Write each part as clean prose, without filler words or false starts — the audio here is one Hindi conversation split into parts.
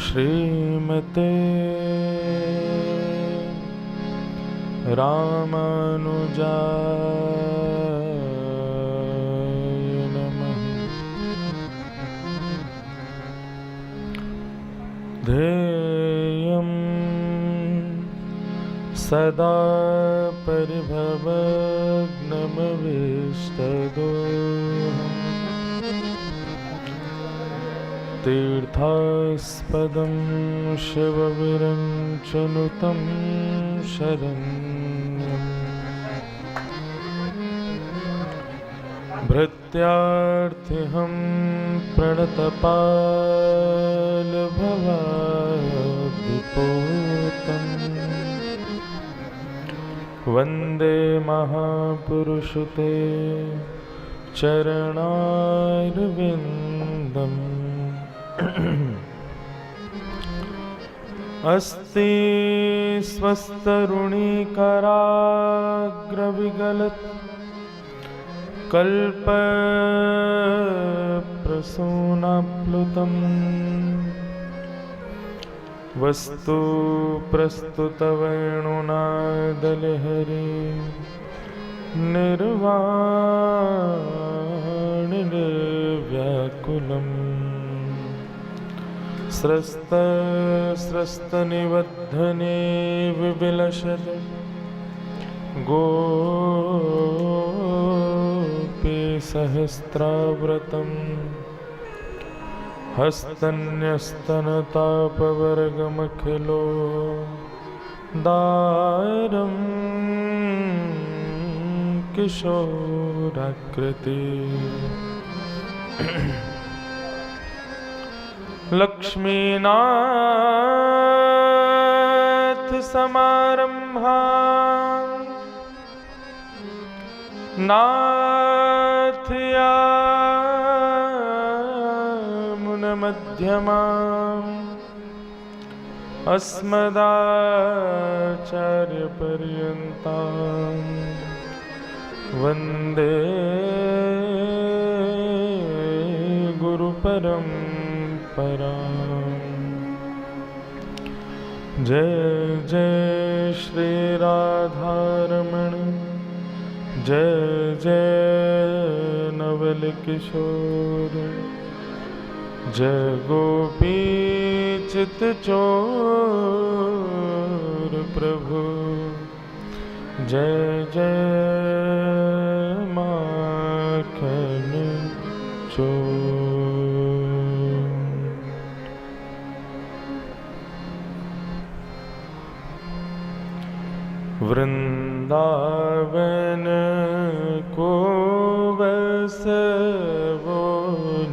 श्रीमते रामानुजाय नमः। ध्येयं सदा परिभवग्नमभीष्टदोषम् तीर्थास्पदं शिवविरञ्चनुतं शरण्यम् भृत्यार्थिहं प्रणतपालभवाद्दिपोतम् वन्दे महापुरुषते चरणारविन्दम्। अस्ति स्वस्तरुणीकराग्रविगलत् कल्पप्रसूनाप्लुतम् वस्तु प्रस्तुतवेणुनादलहरी निर्वाणनिर्व्याकुलम् स्रस्तनिबद्धने विविलसत् गोपीसहस्राव्रतम् हस्तन्यस्तनतापवर्गमखिलो दारं किशोराकृति लक्ष्मीनाथ समारंभा नाथयामुनमध्यमाम् अस्मदाचार्यपर्यन्तां वन्दे गुरुपरम्पराम्। जय जय श्री राधारमण, जय जय नवल किशोर, जय गोपी चित चोर प्रभु, जय जय माखन चोर। वृंदावन को बसवो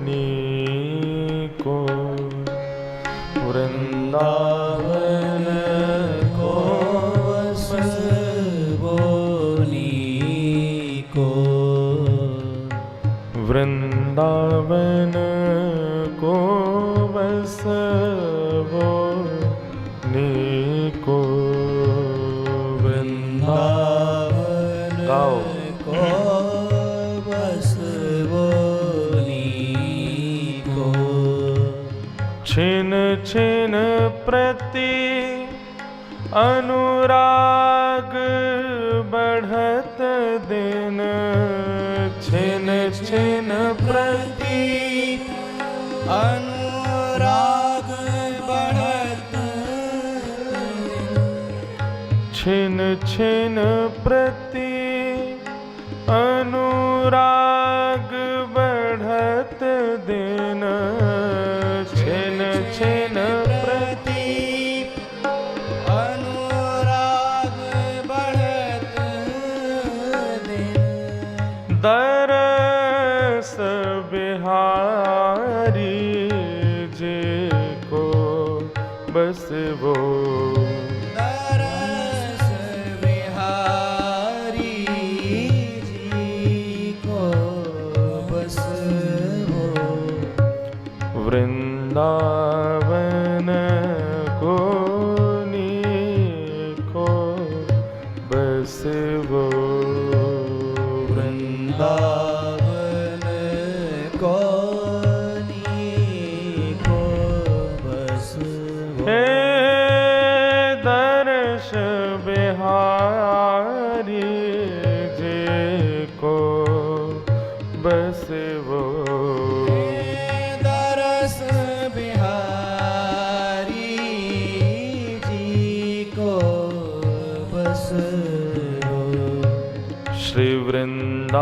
नीको, वृंदावन को बसवो नीको, वृंदावन को बसवो नीको, गाओ को बसवो नीको। छिन छिन प्रति अनुराग बढ़त दिन, छिन छिन प्रति अनुराग बढ़त, छिन छिन प्रति अनुराग बढ़त दिन, छिन छिन प्रति अनुराग बढ़त दिन। दरस बिहारी जी को बस वो, वृंदावन को नीको बसवो, वृंदावन को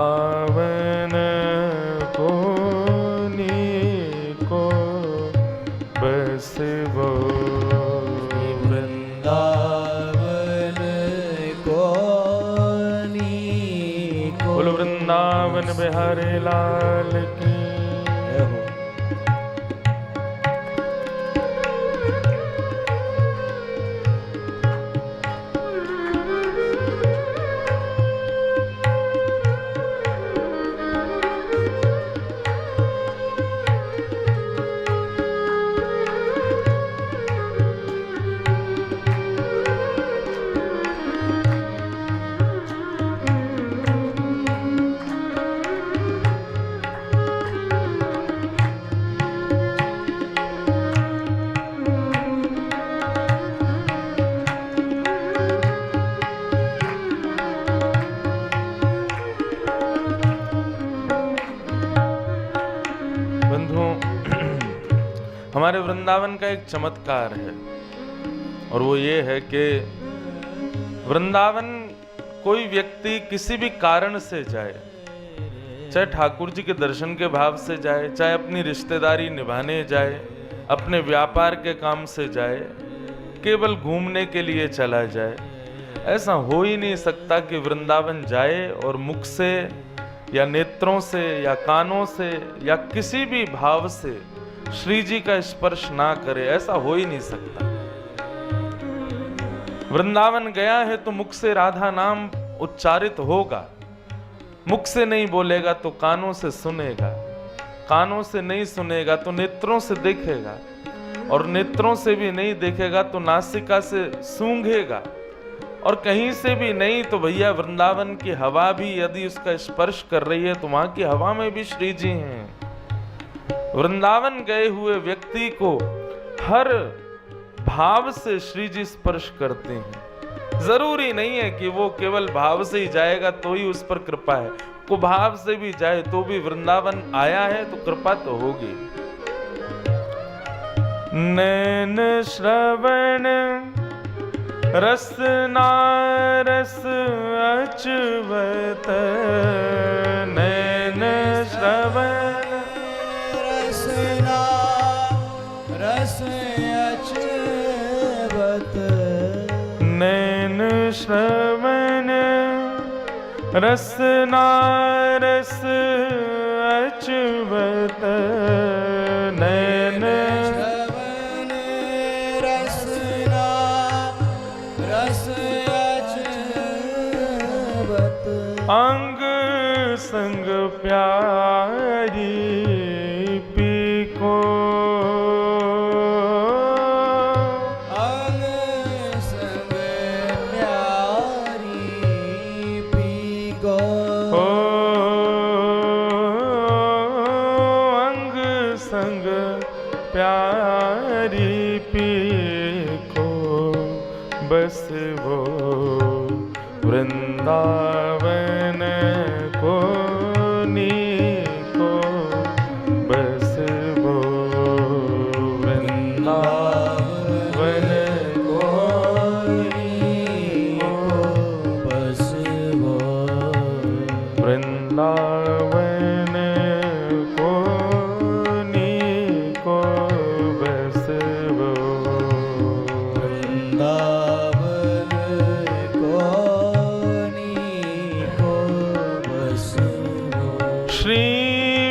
वृंदावन को नीको बसवो वृंदावन को नीको। बोलो वृंदावन बिहारी लाल की। हमारे वृंदावन का एक चमत्कार है और वो ये है कि वृंदावन कोई व्यक्ति किसी भी कारण से जाए, चाहे ठाकुर जी के दर्शन के भाव से जाए, चाहे अपनी रिश्तेदारी निभाने जाए, अपने व्यापार के काम से जाए, केवल घूमने के लिए चला जाए, ऐसा हो ही नहीं सकता कि वृंदावन जाए और मुख से या नेत्रों से या कानों से या किसी भी भाव से श्री जी का स्पर्श ना करे। ऐसा हो ही नहीं सकता। वृंदावन गया है तो मुख से राधा नाम उच्चारित होगा, मुख से नहीं बोलेगा तो कानों से सुनेगा, कानों से नहीं सुनेगा तो नेत्रों से देखेगा, और नेत्रों से भी नहीं देखेगा तो नासिका से सूंघेगा, और कहीं से भी नहीं तो भैया वृंदावन की हवा भी यदि उसका स्पर्श कर रही है तो वहां की हवा में भी श्री जी हैं। वृंदावन गए हुए व्यक्ति को हर भाव से श्री जी स्पर्श करते हैं। जरूरी नहीं है कि वो केवल भाव से ही जाएगा तो ही उस पर कृपा है, को भाव से भी जाए तो भी वृंदावन आया है तो कृपा तो होगी। नैन श्रवण रसना रस अचवत, नैन श्रवण रसना रस अचवत, नैन श्रवण रसना रस अचवत, नैन श्रवण रसना रस अचवत, अंग संग प्यारी प्यारी पी को बस वो वृंदावन को नीको बस वो वृंदावन को नीको बस वो वृंदावन को नीको बस वो वृंदावन को नीको बस वो। श्री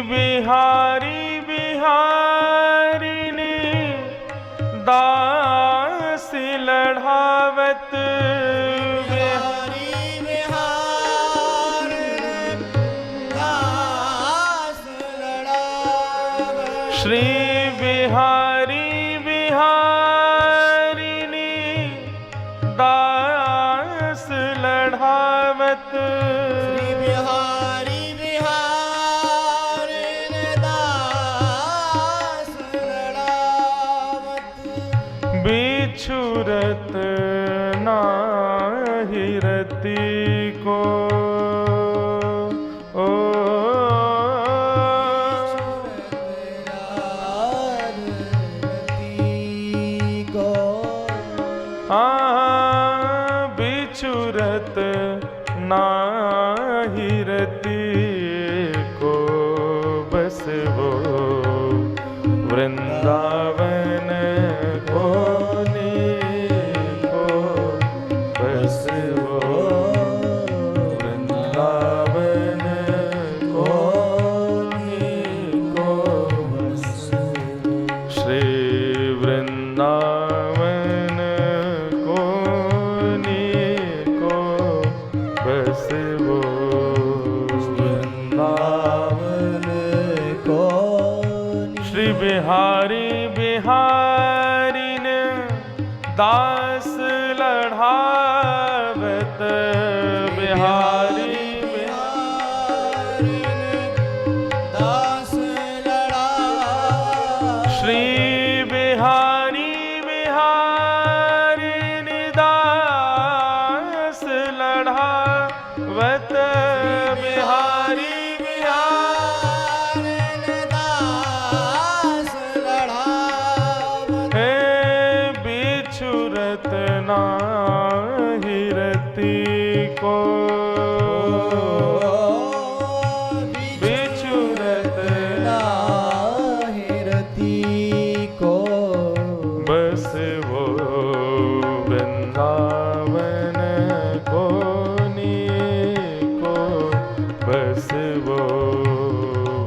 बिहारी बिहारिणी दास लढ़ावत, बिहारी बिहार दास लड़ावत, श्री बिहारी बिहारिणी दास लढ़ावत, श्री बिहारी बिहार दास लड़ावत, बिछुरत नाही रति को ओ बिछुरत नाही रति बिहारी बिहारिन दास लढ़ावत बिहारी दास लड़ा श्री बिहारी बिहारिन दास लढ़ावत बिहारी दास लड़ावत हे बिछुरत नाही रति को बिछुरत रति को बस वो वृंदावन को नी को बस वो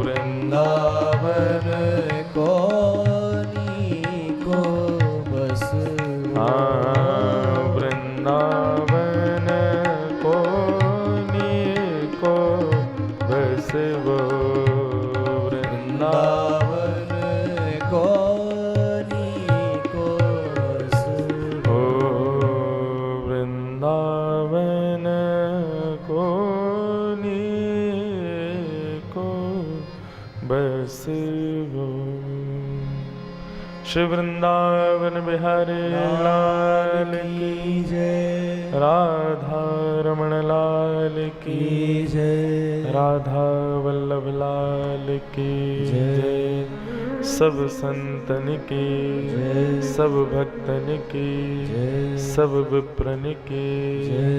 वृंदावन को नी को बस वृंदावन को नी को बस वो वृंदावन वृंदावन को नी को बस ओ वृंदावन को नी को बस वो श्री वृंदावन बिहारी लाल की जय राधा रमण लाल की जय राधा वल्लभ लाल की जय सब संतन की जय सब भक्तन की जय सब विप्रन की जय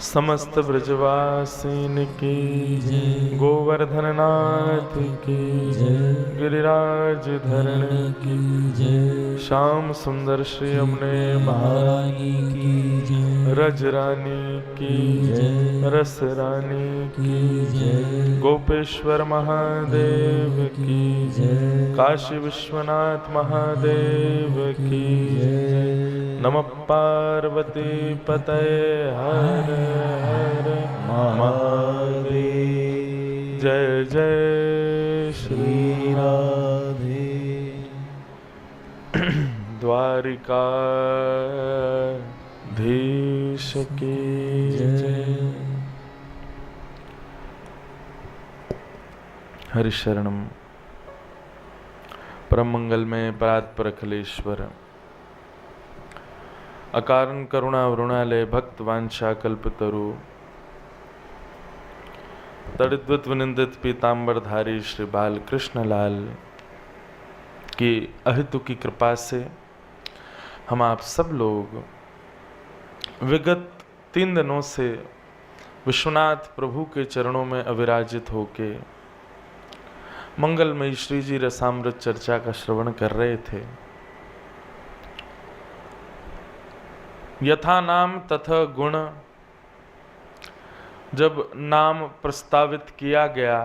समस्त ब्रजवासिन की जय गोवर्धन नाथ की जय गिरिराज धरण की जय श्याम सुंदर श्री यमुने महारानी की जय रज रानी की जय रस रानी की जय गोपेश्वर महादेव की जय काशी विश्वनाथ महादेव की जय नमः पार्वती पतये हर हर महादेव जय जय श्री श्री राधे द्वारिकाधीश की जय हरिशरणम परम मंगल में परात्पर अखिलेश्वर अकारण करुणा वरुणालय भक्त वांछा कल्पतरु तड़िद्वत विनिंदित पीतांबरधारी श्री बाल कृष्ण लाल की अहितु की कृपा से हम आप सब लोग विगत 3 दिनों से विश्वनाथ प्रभु के चरणों में अविराजित होके मंगलमयी श्री जी रसामृत चर्चा का श्रवण कर रहे थे। यथा नाम तथा गुण, जब नाम प्रस्तावित किया गया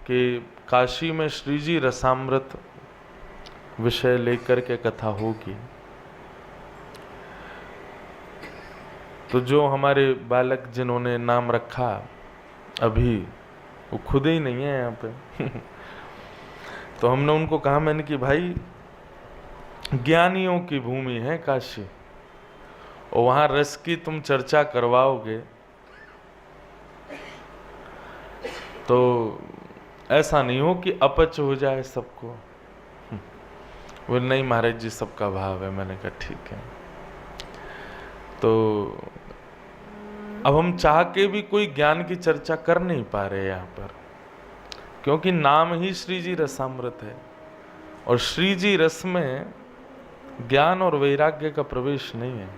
कि काशी में श्री जी रसामृत विषय लेकर के कथा होगी, तो जो हमारे बालक जिन्होंने नाम रखा अभी वो खुद ही नहीं है यहाँ पे तो हमने उनको कहा, मैंने कि भाई ज्ञानियों की भूमि है काशी और वहाँ रस की तुम चर्चा करवाओगे तो ऐसा नहीं हो कि अपच हो जाए सबको। वो नहीं महाराज जी सबका भाव है। मैंने कहा ठीक है। तो अब हम चाह के भी कोई ज्ञान की चर्चा कर नहीं पा रहे यहाँ पर, क्योंकि नाम ही श्री जी रसामृत है और श्री जी रस में ज्ञान और वैराग्य का प्रवेश नहीं है,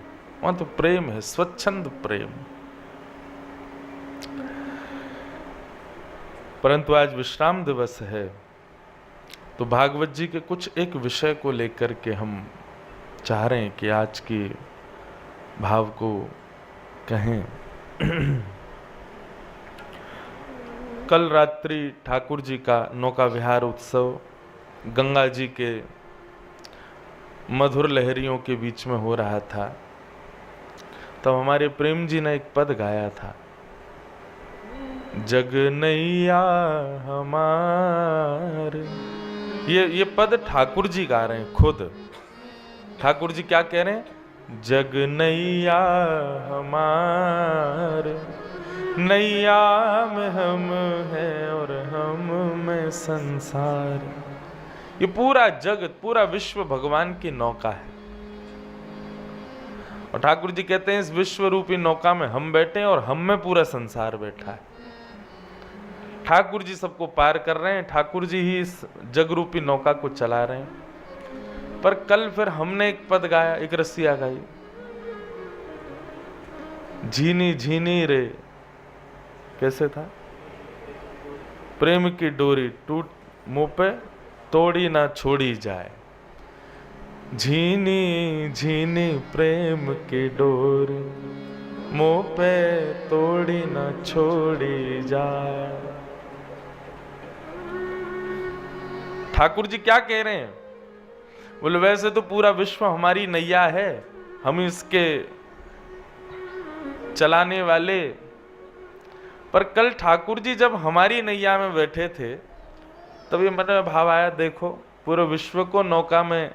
वहां तो प्रेम है, स्वच्छंद प्रेम। परंतु आज विश्राम दिवस है तो भागवत जी के कुछ एक विषय को लेकर के हम चाह रहे हैं कि आज की भाव को कहें। कल रात्रि ठाकुर जी का नौका विहार उत्सव गंगा जी के मधुर लहरियों के बीच में हो रहा था, तब हमारे प्रेम जी ने एक पद गाया था, जग नैया हमार। ये पद ठाकुर जी गा रहे हैं खुद। ठाकुर जी क्या कह रहे हैं? जग नैया हमारे, नैया में हम हैं और हम में संसार। ये पूरा जगत, पूरा विश्व भगवान की नौका है। और ठाकुर जी कहते हैं इस विश्व रूपी नौका में हम बैठे हैं और हम में पूरा संसार बैठा है। ठाकुर जी सबको पार कर रहे हैं, ठाकुर जी ही इस जग रूपी नौका को चला रहे हैं। पर कल फिर हमने एक पद गाया, एक रसिया गाई, झीनी झीनी रे, कैसे था? प्रेम की डोरी टूट मुंह पे तोड़ी ना छोड़ी जाए, झीनी झीनी प्रेम की डोरी मुंह पे तोड़ी ना छोड़ी जाए। ठाकुर जी क्या कह रहे हैं? बोले वैसे तो पूरा विश्व हमारी नैया है, हम इसके चलाने वाले, पर कल ठाकुर जी जब हमारी नैया में बैठे थे तब ये मन में भाव आया, देखो पूरे विश्व को नौका में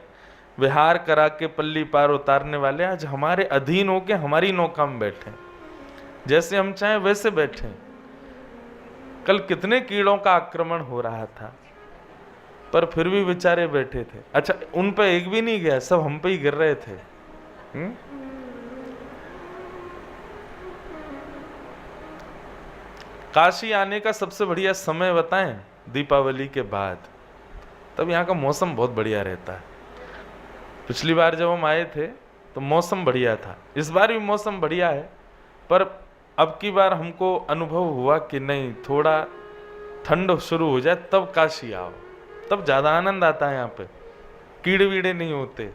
विहार करा के पल्ली पार उतारने वाले आज हमारे अधीन होके हमारी नौका में बैठे, जैसे हम चाहें वैसे बैठे। कल कितने कीड़ों का आक्रमण हो रहा था, पर फिर भी बेचारे बैठे थे। अच्छा, उन पे एक भी नहीं गया, सब हम पे ही गिर रहे थे। काशी आने का सबसे बढ़िया समय बताएं? दीपावली के बाद, तब यहाँ का मौसम बहुत बढ़िया रहता है। पिछली बार जब हम आए थे तो मौसम बढ़िया था, इस बार भी मौसम बढ़िया है, पर अब की बार हमको अनुभव हुआ कि नहीं, थोड़ा ठंड शुरू हो जाए तब काशी आओ, तब ज्यादा आनंद आता है। यहाँ पे कीड़े वीड़े नहीं होते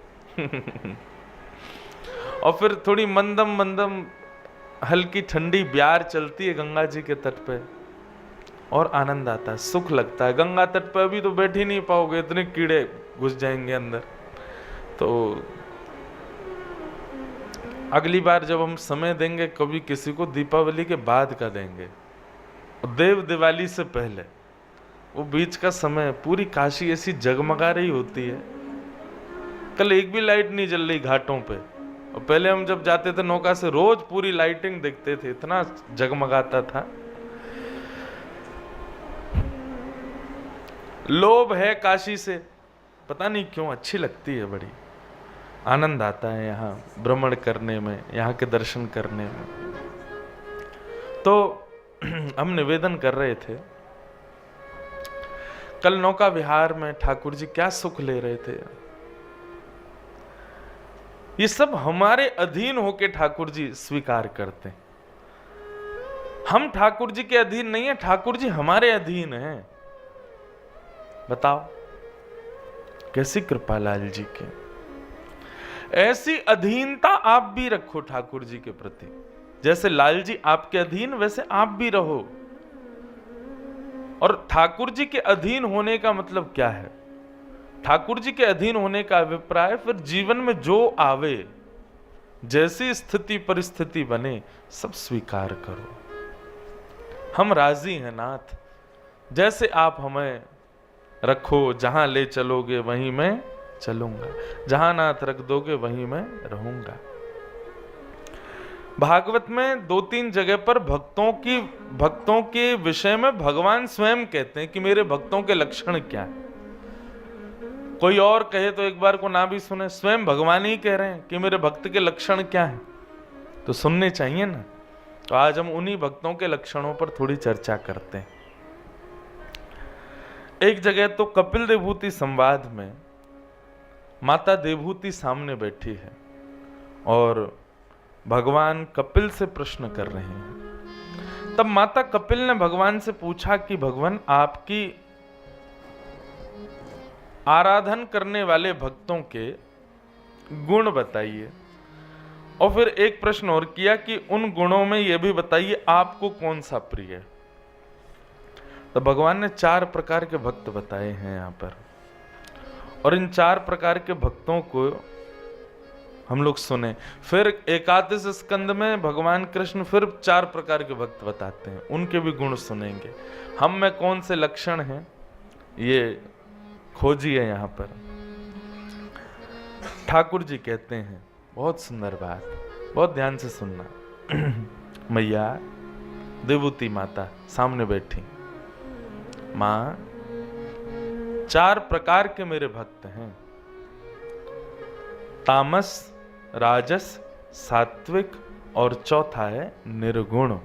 और फिर थोड़ी मंदम मंदम हल्की ठंडी ब्यार चलती है गंगा जी के तट पे, और आनंद आता है, सुख लगता है। गंगा तट पे अभी तो बैठ ही नहीं पाओगे, इतने कीड़े घुस जाएंगे अंदर। तो अगली बार जब हम समय देंगे कभी किसी को, दीपावली के बाद का देंगे, देव दिवाली से पहले, वो बीच का समय पूरी काशी ऐसी जगमगा रही होती है। कल एक भी लाइट नहीं जल रही घाटों पे, और पहले हम जब जाते थे नौका से रोज पूरी लाइटिंग देखते थे, इतना जगमगाता था। लोभ है काशी से, पता नहीं क्यों अच्छी लगती है, बड़ी आनंद आता है यहाँ भ्रमण करने में, यहाँ के दर्शन करने में। तो हम निवेदन कर रहे थे, कल नौका विहार में ठाकुर जी क्या सुख ले रहे थे। ये सब हमारे अधीन होके ठाकुर जी स्वीकार करते हैं। हम ठाकुर जी के अधीन नहीं है, ठाकुर जी हमारे अधीन हैं। बताओ कैसी कृपा लाल जी के। ऐसी अधीनता आप भी रखो ठाकुर जी के प्रति, जैसे लाल जी आपके अधीन वैसे आप भी रहो। और ठाकुर जी के अधीन होने का मतलब क्या है? ठाकुर जी के अधीन होने का अभिप्राय फिर जीवन में जो आवे, जैसी स्थिति परिस्थिति बने, सब स्वीकार करो। हम राजी हैं नाथ, जैसे आप हमें रखो, जहां ले चलोगे वहीं मैं चलूंगा, जहां नाथ रख दोगे वहीं मैं रहूंगा। भागवत में 2-3 जगह पर भक्तों के विषय में भगवान स्वयं कहते हैं कि मेरे भक्तों के लक्षण क्या है। कोई और कहे तो एक बार को ना भी सुने, स्वयं भगवान ही कह रहे हैं कि मेरे भक्त के लक्षण क्या है, तो सुनने चाहिए ना। तो आज हम उन्हीं भक्तों के लक्षणों पर थोड़ी चर्चा करते हैं। एक जगह तो कपिल देवभूति संवाद में माता देवभूति सामने बैठी है और भगवान कपिल से प्रश्न कर रहे हैं। तब माता कपिल ने भगवान से पूछा कि भगवान, आपकी आराधन करने वाले भक्तों के गुण बताइए, और फिर एक प्रश्न और किया कि उन गुणों में यह भी बताइए आपको कौन सा प्रिय है। तो भगवान ने 4 प्रकार के भक्त बताए हैं यहाँ पर, और इन 4 प्रकार के भक्तों को हम लोग सुने। फिर एकादश स्कंद में भगवान कृष्ण फिर 4 प्रकार के भक्त बताते हैं, उनके भी गुण सुनेंगे। हम में कौन से लक्षण हैं ये खोजी है यहां पर। ठाकुर जी कहते हैं, बहुत सुंदर बात, बहुत ध्यान से सुनना। मैया देवूती माता सामने बैठी, मां 4 प्रकार के मेरे भक्त हैं, तामस, राजस, सात्विक और चौथा है निर्गुण।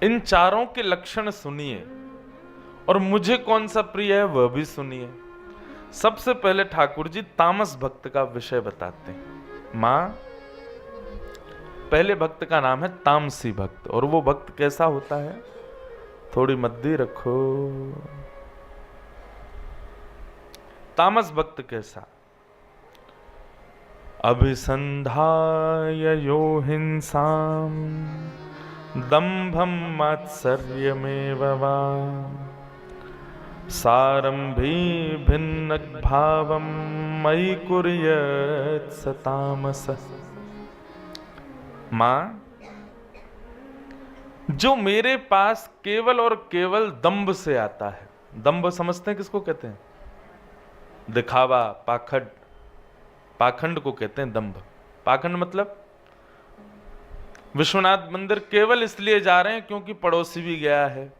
इन चारों के लक्षण सुनिए और मुझे कौन सा प्रिय है वह भी सुनिए। सबसे पहले ठाकुर जी तामस भक्त का विषय बताते हैं। मां, पहले भक्त का नाम है तामसी भक्त, और वो भक्त कैसा होता है? थोड़ी मद्दी रखो। तामस भक्त कैसा? अभिसंधाय यो हिंसाम दंभम मात्सर्यमेव वा सारंभी भिन्न भावम मयि कुर्यात् स तामसः। मां, जो मेरे पास केवल और केवल दंभ से आता है। दंभ समझते हैं किसको कहते हैं? दिखावा, पाखंड, पाखंड को कहते हैं दंभ। पाखंड मतलब विश्वनाथ मंदिर केवल इसलिए जा रहे हैं क्योंकि पड़ोसी भी गया है,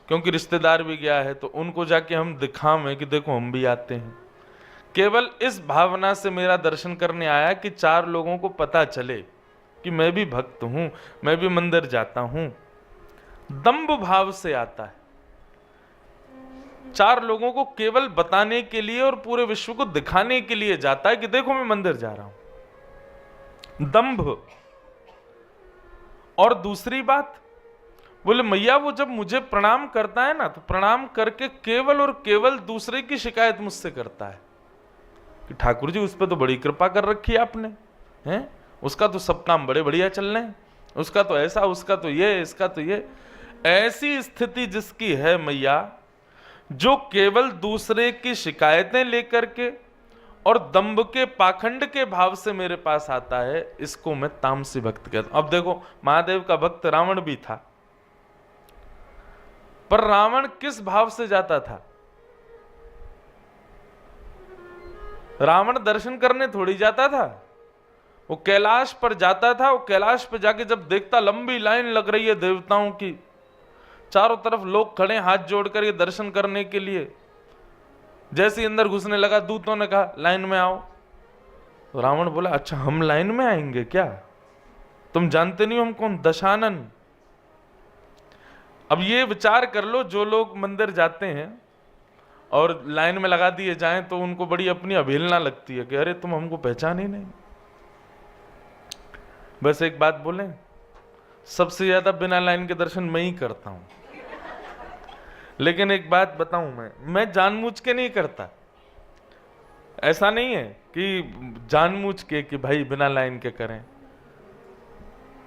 क्योंकि रिश्तेदार भी गया है, तो उनको जाके हम दिखावें कि देखो हम भी आते हैं। केवल इस भावना से मेरा दर्शन करने आया कि 4 लोगों को पता चले कि मैं भी भक्त हूं, मैं भी मंदिर जाता हूं। दंभ भाव से आता है, 4 लोगों को केवल बताने के लिए और पूरे विश्व को दिखाने के लिए जाता है कि देखो मैं मंदिर जा रहा हूं। दंभ। और दूसरी बात, बोले मैया वो जब मुझे प्रणाम करता है ना, तो प्रणाम करके केवल और केवल दूसरे की शिकायत मुझसे करता है कि ठाकुर जी उस पर तो बड़ी कृपा कर रखी है आपने, हैं? उसका तो सब काम बड़े बढ़िया चल रहे हैं, उसका तो ऐसा, उसका तो ये, इसका तो ये। ऐसी स्थिति जिसकी है मैया, जो केवल दूसरे की शिकायतें लेकर के और दंभ के पाखंड के भाव से मेरे पास आता है, इसको मैं तामसी भक्त कहता हूं। अब देखो, महादेव का भक्त रावण भी था, पर रावण किस भाव से जाता था? रावण दर्शन करने थोड़ी जाता था, वो कैलाश पर जाता था। वो कैलाश पर जाके जब देखता लंबी लाइन लग रही है देवताओं की, चारों तरफ लोग खड़े हाथ जोड़कर ये दर्शन करने के लिए, जैसे ही अंदर घुसने लगा दूतों ने कहा लाइन में आओ। तो रावण बोला अच्छा हम लाइन में आएंगे क्या? तुम जानते नहीं हम कौन? दशानन। अब ये विचार कर लो, जो लोग मंदिर जाते हैं और लाइन में लगा दिए जाएं तो उनको बड़ी अपनी अवहेलना लगती है कि अरे तुम हमको पहचान ही नहीं। बस एक बात बोलें, सबसे ज्यादा बिना लाइन के दर्शन मैं ही करता हूं। लेकिन एक बात बताऊं, मैं जानबूझ के नहीं करता। ऐसा नहीं है कि जानबूझ के कि भाई बिना लाइन के करें।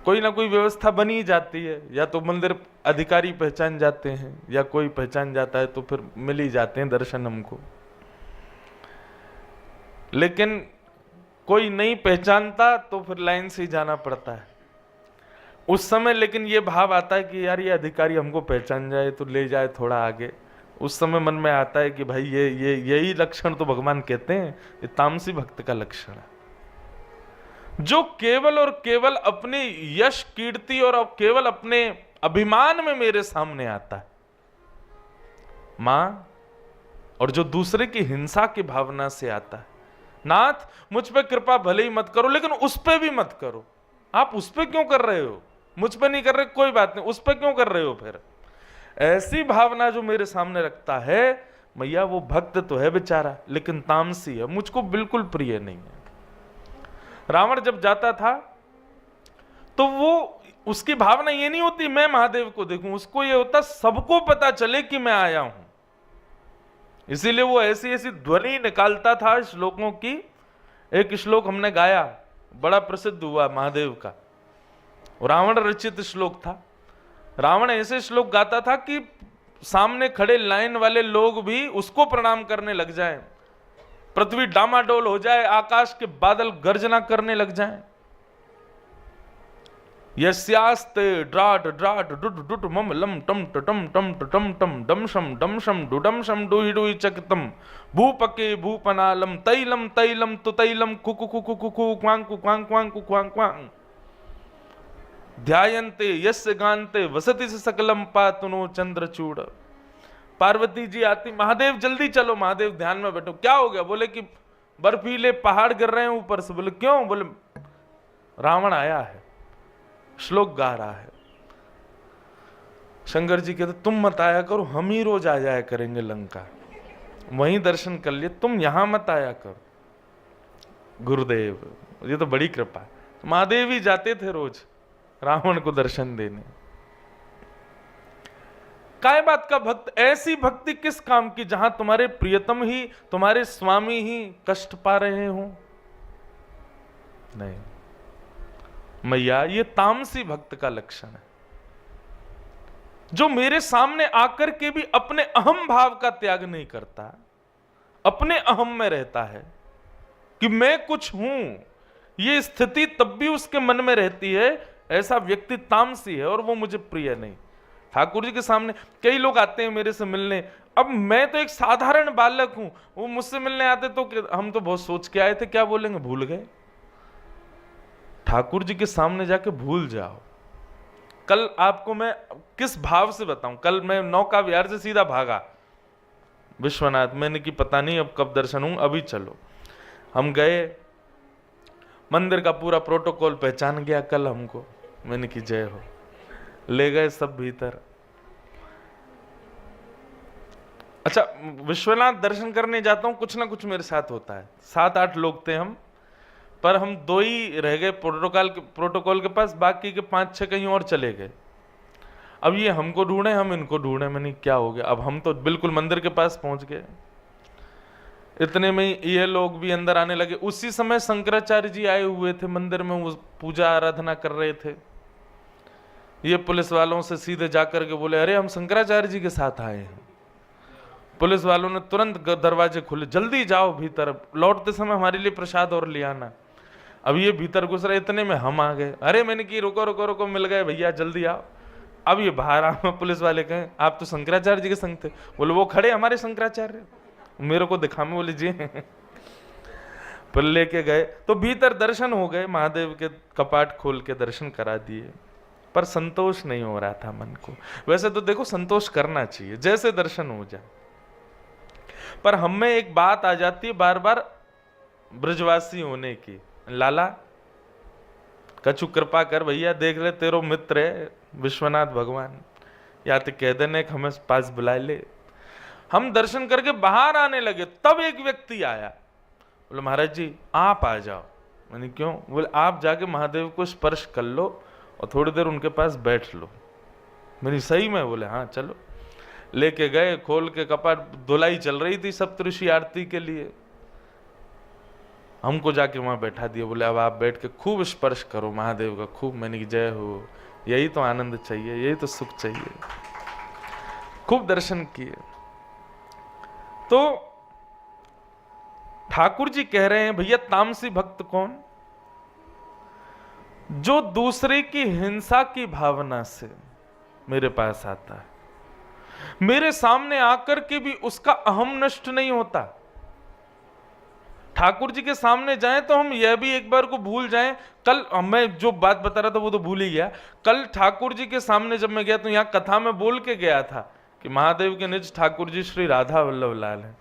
कोई ना कोई व्यवस्था बनी जाती है, या तो मंदिर अधिकारी पहचान जाते हैं या कोई पहचान जाता है, तो फिर मिल ही जाते हैं दर्शन हमको। लेकिन कोई नहीं पहचानता तो फिर लाइन से ही जाना पड़ता है उस समय। लेकिन ये भाव आता है कि यार ये अधिकारी हमको पहचान जाए तो ले जाए थोड़ा आगे। उस समय मन में आता है कि भाई यही लक्षण तो भगवान कहते हैं, ये तामसी भक्त का लक्षण है, जो केवल और केवल अपने यश कीर्ति और केवल अपने अभिमान में मेरे सामने आता है मां, और जो दूसरे की हिंसा की भावना से आता है। नाथ मुझ पे कृपा भले ही मत करो, लेकिन उस पे भी मत करो। आप उस पे क्यों कर रहे हो? मुझ पे नहीं कर रहे कोई बात नहीं, उस पे क्यों कर रहे हो? फिर ऐसी भावना जो मेरे सामने रखता है मैया, वो भक्त तो है बेचारा, लेकिन तामसी है, मुझको बिल्कुल प्रिय नहीं है। रावण जब जाता था तो वो उसकी भावना ये नहीं होती मैं महादेव को देखूं, उसको ये होता सबको पता चले कि मैं आया हूं। इसीलिए वो ऐसी ऐसी ध्वनि निकालता था श्लोकों की। एक श्लोक हमने गाया, बड़ा प्रसिद्ध हुआ महादेव का, रावण रचित श्लोक था। रावण ऐसे श्लोक गाता था कि सामने खड़े लाइन वाले लोग भी उसको प्रणाम करने लग जाएं, पृथ्वी डामाडोल हो जाए, आकाश के बादल गर्जना करने लग जाएं। यस्यास्ते ड्राट ड्राट डुट डुट मम लम टम टम टम टम टम डमशम डमशम डुडमशम डुहि डुहि चकितम भूपके भूपनालम तैलम तैलम तुतैलम कुकु कुकु कुकु क्वांग क्वांग क्वांग क्वांग क्वांग ध्यायन्ते यस्य गान्ते वसति स सकलम पातुनो चंद्रचूड़। पार्वती जी आती, महादेव जल्दी चलो, महादेव ध्यान में बैठो। क्या हो गया? बोले कि बर्फीले पहाड़ गिर रहे हैं ऊपर से। बोले क्यों? बोले रावण आया है, श्लोक गा रहा है। शंकर जी कहते तुम मत आया करो, हम ही रोज आ जाया करेंगे लंका, वहीं दर्शन कर लिए, तुम यहां मत आया करो। गुरुदेव, ये तो बड़ी कृपा है। महादेव ही जाते थे रोज रावण को दर्शन देने। काय बात का भक्त? ऐसी भक्ति किस काम की जहां तुम्हारे प्रियतम ही, तुम्हारे स्वामी ही कष्ट पा रहे हो? नहीं मैया, ये तामसी भक्त का लक्षण है, जो मेरे सामने आकर के भी अपने अहम भाव का त्याग नहीं करता, अपने अहम में रहता है कि मैं कुछ हूं। ये स्थिति तब भी उसके मन में रहती है। ऐसा व्यक्ति तामसी है और वो मुझे प्रिय नहीं। ठाकुर जी के सामने कई लोग आते हैं मेरे से मिलने, अब मैं तो एक साधारण बालक हूं, वो मुझसे मिलने आते तो हम तो बहुत सोच के आए थे, क्या बोलेंगे, भूल गए। ठाकुर जी के सामने जाके भूल जाओ। कल आपको मैं किस भाव से बताऊं, कल मैं नौका विहार से सीधा भागा विश्वनाथ, मैंने कि पता नहीं अब कब दर्शन हूं, अभी चलो। हम गए, मंदिर का पूरा प्रोटोकॉल पहचान गया कल हमको, मैंने कि जय हो। ले गए सब भीतर। अच्छा, विश्वनाथ दर्शन करने जाता हूं, कुछ ना कुछ मेरे साथ होता है। 7-8 लोग थे हम, पर हम 2 ही रह गए प्रोटोकॉल के पास, बाकी के 5-6 कहीं और चले गए। अब ये हमको ढूंढे, हम इनको ढूंढे। मैंने क्या हो गया? अब हम तो बिल्कुल मंदिर के पास पहुंच गए। इतने में ये लोग भी अंदर आने लगे। उसी समय शंकराचार्य जी आए हुए थे मंदिर में, वो पूजा आराधना कर रहे थे। ये पुलिस वालों से सीधे जाकर के बोले, अरे हम शंकराचार्य जी के साथ आए हैं। पुलिस वालों ने तुरंत दरवाजे खोले, जल्दी जाओ भीतर, लौटते समय हमारे लिए प्रसाद और ले आना। अब ये भीतर घुस रहे, इतने में हम आ गए। अरे मैंने कि रुको रुको रुको, मिल गए भैया, जल्दी आओ। अब ये बाहर आ, पुलिस वाले कहें आप तो शंकराचार्य जी के संग थे। बोले वो खड़े हमारे शंकराचार्य, मेरे को दिखा में, बोले जी। पर लेके गए तो भीतर दर्शन हो गए, महादेव के कपाट खोल के दर्शन करा दिए, पर संतोष नहीं हो रहा था मन को। वैसे तो देखो संतोष करना चाहिए, जैसे दर्शन हो जाए, पर हम में एक बात आ जाती है बार बार ब्रजवासी होने की, लाला कछु कृपा कर भैया, देख ले तेरो मित्र है विश्वनाथ भगवान, या तो कह देने हमें पास बुला ले। हम दर्शन करके बाहर आने लगे, तब एक व्यक्ति आया, बोले महाराज जी आप आ जाओ। मैंने क्यों? बोले आप जाके महादेव को स्पर्श कर लो और थोड़ी देर उनके पास बैठ लो। मैंने सही में? बोले हाँ चलो। लेके गए, खोल के कपाट, धुलाई चल रही थी सप्तऋषि आरती के लिए, हमको जाके वहां बैठा दिया। बोले अब आप बैठ के खूब स्पर्श करो महादेव का, खूब। मैंने की जय हो, यही तो आनंद चाहिए, यही तो सुख चाहिए। खूब दर्शन किए। तो ठाकुर जी कह रहे हैं भैया तामसी भक्त कौन? जो दूसरे की हिंसा की भावना से मेरे पास आता है, मेरे सामने आकर के भी उसका अहम नष्ट नहीं होता। ठाकुर जी के सामने जाएं तो हम यह भी एक बार को भूल जाएं। कल मैं जो बात बता रहा था वो तो भूल ही गया। कल ठाकुर जी के सामने जब मैं गया तो यहां कथा में बोल के गया था कि महादेव के निज ठाकुर जी श्री राधा वल्लभ लाल हैं।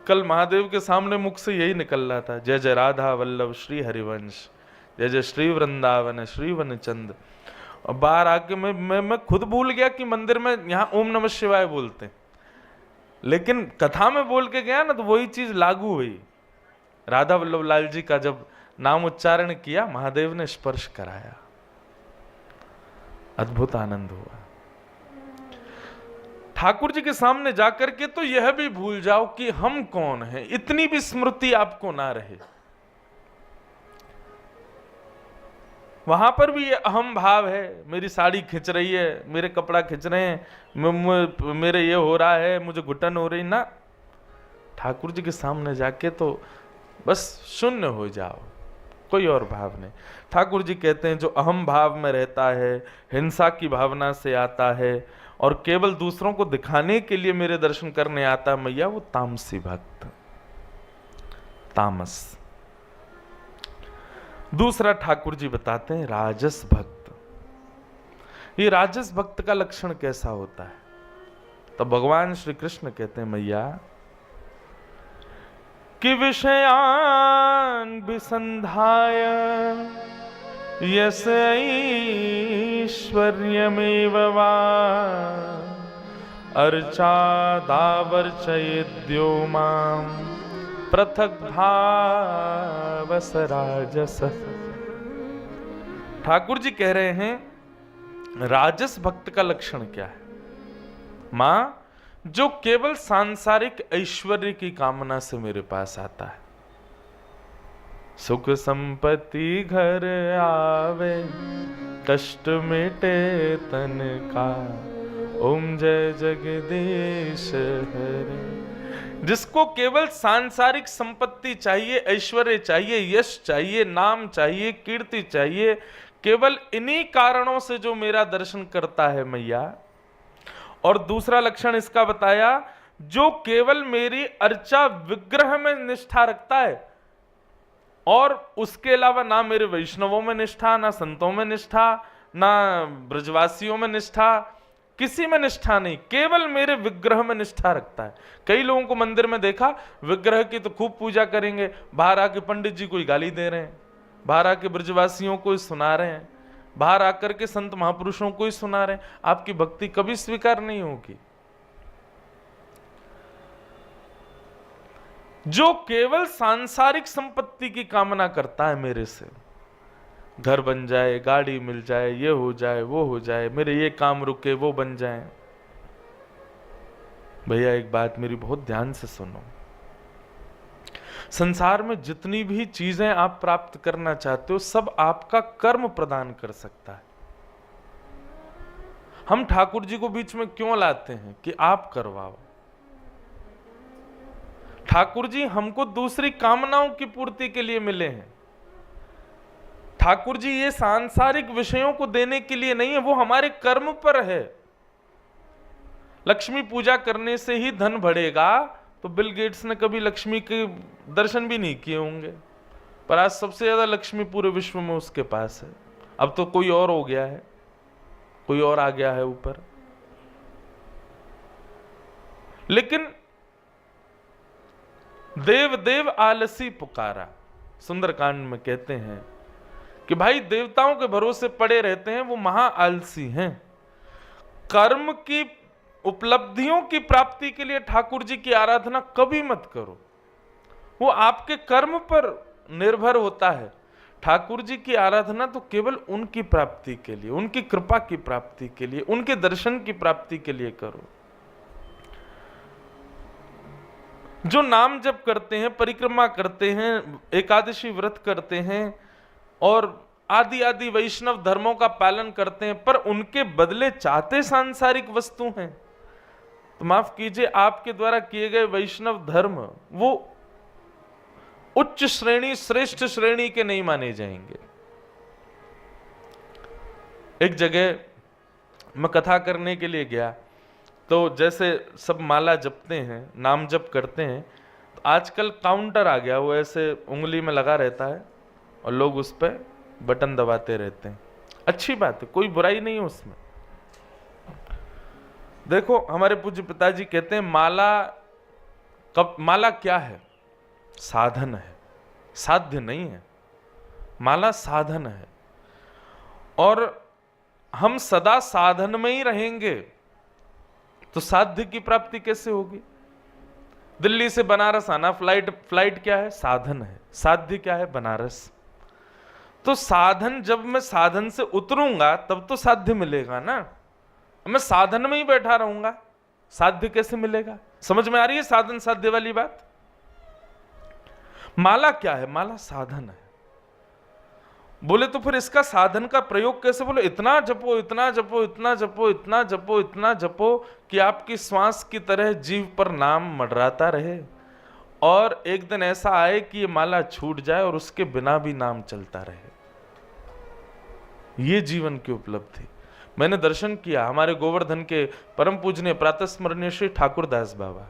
कल महादेव के सामने मुख से यही निकल रहा था, जय जय राधा वल्लभ श्री हरिवंश, जय जय श्री वृंदावन श्री वनचंद। और बाहर आके मैं खुद भूल गया कि मंदिर में यहाँ ओम नमः शिवाय बोलते, लेकिन कथा में बोल के गया ना तो वही चीज लागू हुई। राधा वल्लभ लाल जी का जब नाम उच्चारण किया, महादेव ने स्पर्श कराया, अद्भुत आनंद हुआ। ठाकुर जी के सामने जाकर के तो यह भी भूल जाओ कि हम कौन हैं, इतनी भी स्मृति आपको ना रहे। वहां पर भी ये अहम भाव है, मेरी साड़ी खिंच रही है, मेरे कपड़ा खिंच रहे हैं, मेरे ये हो रहा है, मुझे घुटन हो रही ना। ठाकुर जी के सामने जाके तो बस शून्य हो जाओ, कोई और भाव नहीं। ठाकुर जी कहते हैं जो अहम भाव में रहता है, हिंसा की भावना से आता है और केवल दूसरों को दिखाने के लिए मेरे दर्शन करने आता है मैया, वो तामसी भक्त, तामस। दूसरा ठाकुर जी बताते हैं राजस भक्त। ये राजस भक्त का लक्षण कैसा होता है? तो भगवान श्री कृष्ण कहते हैं मैया कि विषयान विसंधाय यस ऐश्वर्यमेव वा अर्चादावर्चयेद्यो मां पृथक भावस राजस। ठाकुर जी कह रहे हैं राजस भक्त का लक्षण क्या है? मां जो केवल सांसारिक ऐश्वर्य की कामना से मेरे पास आता है, सुख संपत्ति घर आवे कष्ट मिटे तन का, ओम जय जगदीश हरे। जिसको केवल सांसारिक संपत्ति चाहिए, ऐश्वर्य चाहिए, यश चाहिए, नाम चाहिए, कीर्ति चाहिए, केवल इन्हीं कारणों से जो मेरा दर्शन करता है मैया। और दूसरा लक्षण इसका बताया जो केवल मेरी अर्चा विग्रह में निष्ठा रखता है और उसके अलावा ना मेरे वैष्णवों में निष्ठा, ना संतों में निष्ठा, ना ब्रजवासियों में निष्ठा, किसी में निष्ठा नहीं, केवल मेरे विग्रह में निष्ठा रखता है। कई लोगों को मंदिर में देखा, विग्रह की तो खूब पूजा करेंगे, बाहर आके पंडित जी को गाली दे रहे हैं, बाहर आके ब्रजवासियों को सुना रहे हैं, बाहर आकर के संत महापुरुषों को ही सुना रहे हैं। आपकी भक्ति कभी स्वीकार नहीं होगी। जो केवल सांसारिक संपत्ति की कामना करता है मेरे से, घर बन जाए, गाड़ी मिल जाए, ये हो जाए, वो हो जाए, मेरे ये काम रुके, वो बन जाए। भैया एक बात मेरी बहुत ध्यान से सुनो, संसार में जितनी भी चीजें आप प्राप्त करना चाहते हो सब आपका कर्म प्रदान कर सकता है। हम ठाकुर जी को बीच में क्यों लाते हैं कि आप करवाओ? ठाकुर जी हमको दूसरी कामनाओं की पूर्ति के लिए मिले हैं। ठाकुर जी ये सांसारिक विषयों को देने के लिए नहीं है, वो हमारे कर्म पर है। लक्ष्मी पूजा करने से ही धन बढ़ेगा, तो बिल गेट्स ने कभी लक्ष्मी के दर्शन भी नहीं किए होंगे, पर आज सबसे ज्यादा लक्ष्मी पूरे विश्व में उसके पास है। अब तो कोई और हो गया है, कोई और आ गया है ऊपर। लेकिन देव देव आलसी पुकारा, सुंदरकांड में कहते हैं कि भाई देवताओं के भरोसे पड़े रहते हैं, वो महा आलसी हैं। कर्म की उपलब्धियों की प्राप्ति के लिए ठाकुर जी की आराधना कभी मत करो, वो आपके कर्म पर निर्भर होता है। ठाकुर जी की आराधना तो केवल उनकी प्राप्ति के लिए, उनकी कृपा की प्राप्ति के लिए, उनके दर्शन की प्राप्ति के लिए करो। जो नाम जप करते हैं, परिक्रमा करते हैं, एकादशी व्रत करते हैं और आदि आदि वैष्णव धर्मों का पालन करते हैं, पर उनके बदले चाहते सांसारिक वस्तु हैं, तो माफ कीजिए आपके द्वारा किए गए वैष्णव धर्म वो उच्च श्रेणी, श्रेष्ठ श्रेणी के नहीं माने जाएंगे। एक जगह मैं कथा करने के लिए गया, तो जैसे सब माला जपते हैं, नाम जप करते हैं, तो आजकल काउंटर आ गया, वो ऐसे उंगली में लगा रहता है और लोग उस पर बटन दबाते रहते हैं। अच्छी बात है, कोई बुराई नहीं है उसमें। देखो हमारे पूज्य पिताजी कहते हैं माला क्या है? साधन है, साध्य नहीं है। माला साधन है और हम सदा साधन में ही रहेंगे तो साध्य की प्राप्ति कैसे होगी? दिल्ली से बनारस आना, फ्लाइट क्या है? साधन है। साध्य क्या है? बनारस। तो साधन, जब मैं साधन से उतरूंगा तब तो साध्य मिलेगा ना। मैं साधन में ही बैठा रहूंगा, साध्य कैसे मिलेगा? समझ में आ रही है साधन साध्य वाली बात? माला क्या है? माला साधन है। बोले तो फिर इसका साधन का प्रयोग कैसे? बोले इतना जपो, इतना जपो, इतना जपो, इतना जपो, इतना जपो कि आपकी श्वास की तरह जीव पर नाम मंडराता रहे और एक दिन ऐसा आए कि ये माला छूट जाए और उसके बिना भी नाम चलता रहे। ये जीवन की उपलब्धि। मैंने दर्शन किया हमारे गोवर्धन के परम पूजनीय प्रातः स्मरणीय श्री ठाकुरदास बाबा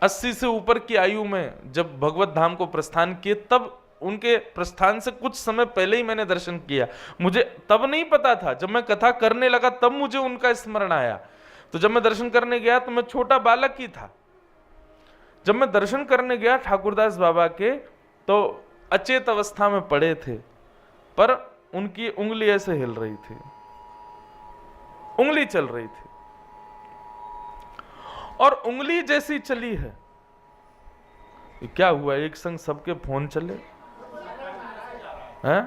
80 से ऊपर की आयु में जब भगवत धाम को प्रस्थान किए, तब उनके प्रस्थान से कुछ समय पहले ही मैंने दर्शन किया। मुझे तब नहीं पता था, जब मैं कथा करने लगा तब मुझे उनका स्मरण आया। तो जब मैं दर्शन करने गया तो मैं छोटा बालक ही था। जब मैं दर्शन करने गया ठाकुरदास बाबा के, तो अचेत अवस्था में पड़े थे, पर उनकी उंगली ऐसे हिल रही थी, उंगली चल रही थी। और उंगली जैसी चली है, क्या हुआ, एक संग सबके फोन चले हैं?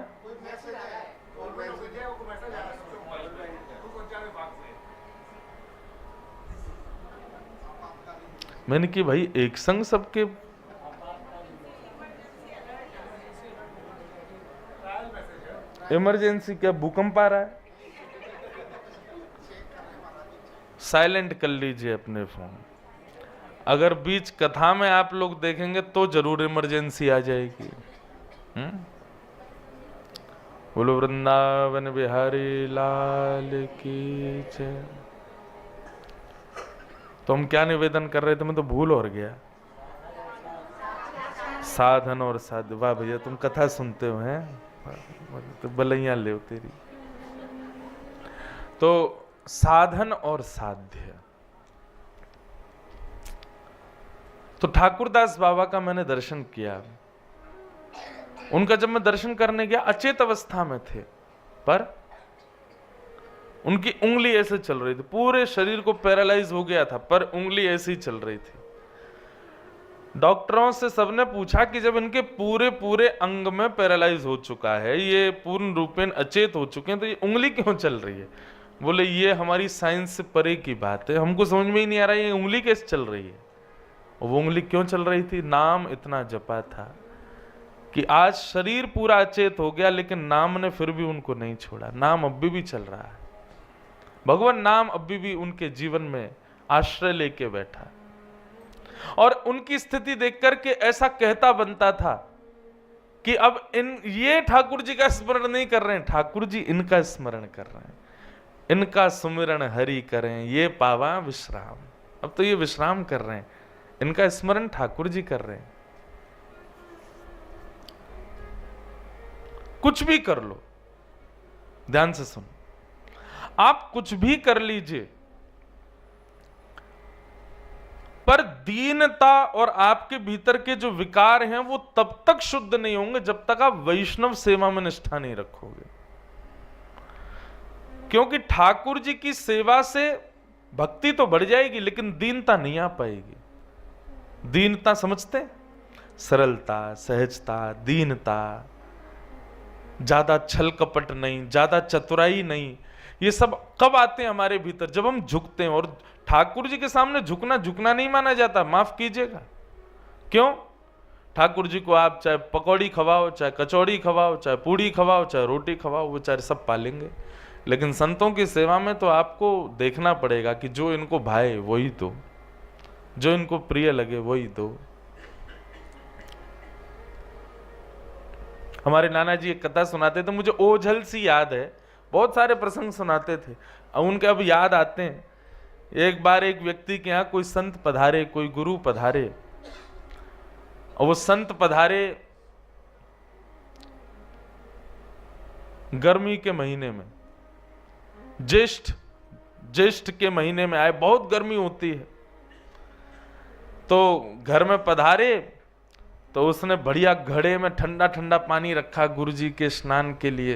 मैंने कि भाई एक संग सबके, इमरजेंसी क्या, भूकंप आ रहा है? साइलेंट कर लीजिए अपने फोन। अगर बीच कथा में आप लोग देखेंगे तो जरूर इमरजेंसी आ जाएगी। बोलो वृंदावन बिहारी लाल की जय। तो हम क्या निवेदन कर रहे थे, मैं तो भूल और गया। साधन और साध्य। वाह भैया, तुम कथा सुनते हो हैं, तो बलैया ले तेरी। तो साधन और साध्य। तो ठाकुरदास बाबा का मैंने दर्शन किया। उनका जब मैं दर्शन करने गया, अचेत अवस्था में थे, पर उनकी उंगली ऐसे चल रही थी। पूरे शरीर को पैरालाइज हो गया था, पर उंगली ऐसी चल रही थी। डॉक्टरों से सबने पूछा कि जब इनके पूरे पूरे अंग में पैरालाइज हो चुका है, ये पूर्ण रूपेण अचेत हो चुके हैं, तो ये उंगली क्यों चल रही है? बोले ये हमारी साइंस से परे की बात है, हमको समझ में ही नहीं आ रहा ये उंगली कैसे चल रही है। और वो उंगली क्यों चल रही थी? नाम इतना जपा था कि आज शरीर पूरा अचेत हो गया, लेकिन नाम ने फिर भी उनको नहीं छोड़ा। नाम अभी भी चल रहा है, भगवान नाम अभी भी उनके जीवन में आश्रय लेके बैठा। और उनकी स्थिति देख करके ऐसा कहता बनता था कि अब ये ठाकुर जी का स्मरण नहीं कर रहे हैं, ठाकुर जी इनका स्मरण कर रहे हैं। इनका सुमिरन हरि करें, ये पावा विश्राम। अब तो ये विश्राम कर रहे हैं, इनका स्मरण ठाकुर जी कर रहे हैं। कुछ भी कर लो, ध्यान से सुन, आप कुछ भी कर लीजिए, पर दीनता और आपके भीतर के जो विकार हैं वो तब तक शुद्ध नहीं होंगे जब तक आप वैष्णव सेवा में निष्ठा नहीं रखोगे। क्योंकि ठाकुर जी की सेवा से भक्ति तो बढ़ जाएगी, लेकिन दीनता नहीं आ पाएगी। दीनता समझते? सरलता, सहजता, दीनता, ज्यादा छल कपट नहीं, ज्यादा चतुराई नहीं। ये सब कब आते हैं हमारे भीतर? जब हम झुकते हैं। और ठाकुर जी के सामने झुकना नहीं माना जाता, माफ कीजिएगा। क्यों? ठाकुर जी को आप चाहे पकौड़ी खवाओ, चाहे कचौड़ी खवाओ, चाहे पूड़ी खवाओ, चाहे रोटी खवाओ, वो चाहे सब पालेंगे। लेकिन संतों की सेवा में तो आपको देखना पड़ेगा कि जो इनको भाए वही दो, जो इनको प्रिय लगे वही दो। हमारे नाना जी एक कथा सुनाते थे, मुझे ओझल सी याद है, बहुत सारे प्रसंग सुनाते थे, उनके अब याद आते हैं। एक बार एक व्यक्ति के यहाँ कोई संत पधारे, कोई गुरु पधारे, और वो संत पधारे गर्मी के महीने में, ज्येष्ठ के महीने में आए, बहुत गर्मी होती है। तो घर में पधारे तो उसने बढ़िया घड़े में ठंडा ठंडा पानी रखा गुरुजी के स्नान के लिए।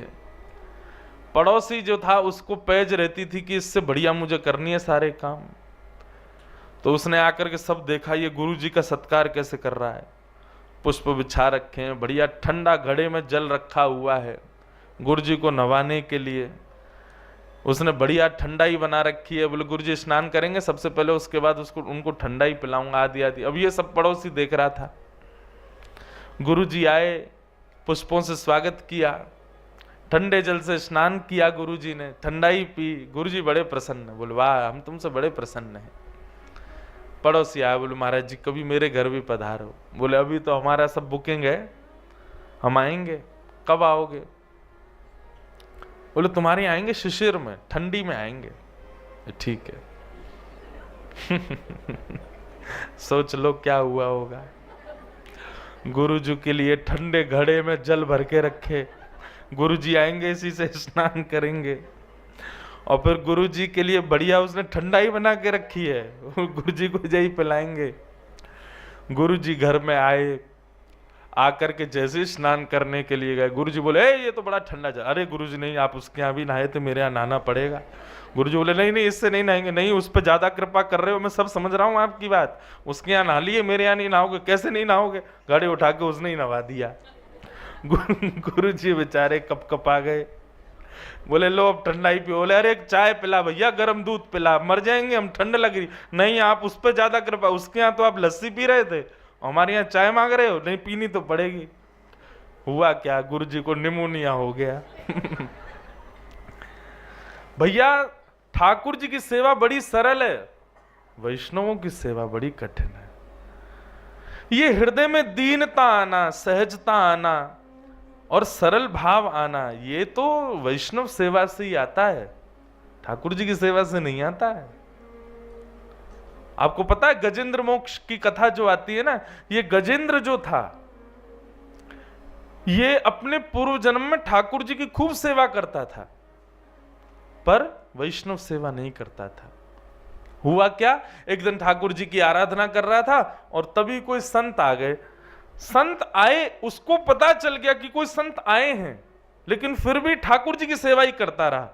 पड़ोसी जो था उसको पैज रहती थी कि इससे बढ़िया मुझे करनी है सारे काम। तो उसने आकर के सब देखा, ये गुरुजी का सत्कार कैसे कर रहा है। पुष्प बिछा रखे हैं, बढ़िया ठंडा घड़े में जल रखा हुआ है गुरुजी को नवाने के लिए। उसने बढ़िया ठंडाई बना रखी है। बोले गुरुजी स्नान करेंगे सबसे पहले, उसके बाद उनको ठंडाई पिलाऊंगा आदि आदि। अब ये सब पड़ोसी देख रहा था। गुरुजी आए, पुष्पों से स्वागत किया, ठंडे जल से स्नान किया गुरुजी ने, ठंडाई पी। गुरुजी बड़े प्रसन्न, बोले वाह हम तुमसे बड़े प्रसन्न हैं। पड़ोसी आया, बोले महाराज जी कभी मेरे घर भी पधारो। बोले अभी तो हमारा सब बुकिंग है, हम आएंगे, कब आओगे? बोले तुम्हारे आएंगे शिशिर में, ठंडी में आएंगे। ठीक है। सोच लो क्या हुआ होगा। गुरुजी के लिए ठंडे घड़े में जल भर के रखे, गुरुजी आएंगे इसी से स्नान करेंगे, और फिर गुरुजी के लिए बढ़िया उसने ठंडाई बना के रखी है, गुरुजी को यही पिलाएंगे। गुरुजी घर में आए, आकर के जैसे ही स्नान करने के लिए गए, गुरुजी बोले ये तो बड़ा ठंडा जा। अरे गुरुजी नहीं, आप उसके यहाँ भी नहाए थे, मेरे यहाँ नहाना पड़ेगा। गुरुजी बोले नहीं नहीं, इससे नहीं नहाएंगे। नहीं, उस पर ज्यादा कृपा कर रहे हो, मैं सब समझ रहा हूँ आपकी बात, उसके यहाँ नहा लिए, मेरे यहाँ नहीं नहाओगे। कैसे नहीं नहाओगे? गाड़ी उठा के उसने ही नहा दिया। गुरुजी बेचारे कप कप आ गए, बोले लो अब ठंडाई पियो। बोले अरे एक चाय पिला भैया, गर्म दूध पिला, मर जाएंगे हम, ठंड लग रही। नहीं आप उस पर ज्यादा कृपा, उसके यहाँ तो आप लस्सी पी रहे थे, हमारे यहाँ चाय मांग रहे हो। नहीं पीनी तो पड़ेगी। हुआ क्या, गुरुजी को निमोनिया हो गया। भैया ठाकुर जी की सेवा बड़ी सरल है, वैष्णवों की सेवा बड़ी कठिन है। ये हृदय में दीनता आना, सहजता आना और सरल भाव आना, ये तो वैष्णव सेवा से ही आता है, ठाकुर जी की सेवा से नहीं आता है। आपको पता है गजेंद्र मोक्ष की कथा जो आती है ना, ये गजेंद्र जो था, ये अपने पूर्व जन्म में ठाकुर जी की खूब सेवा करता था, पर वैष्णव सेवा नहीं करता था। हुआ क्या, एक दिन ठाकुर जी की आराधना कर रहा था और तभी कोई संत आ गए। संत आए, उसको पता चल गया कि कोई संत आए हैं, लेकिन फिर भी ठाकुर जी की सेवा ही करता रहा।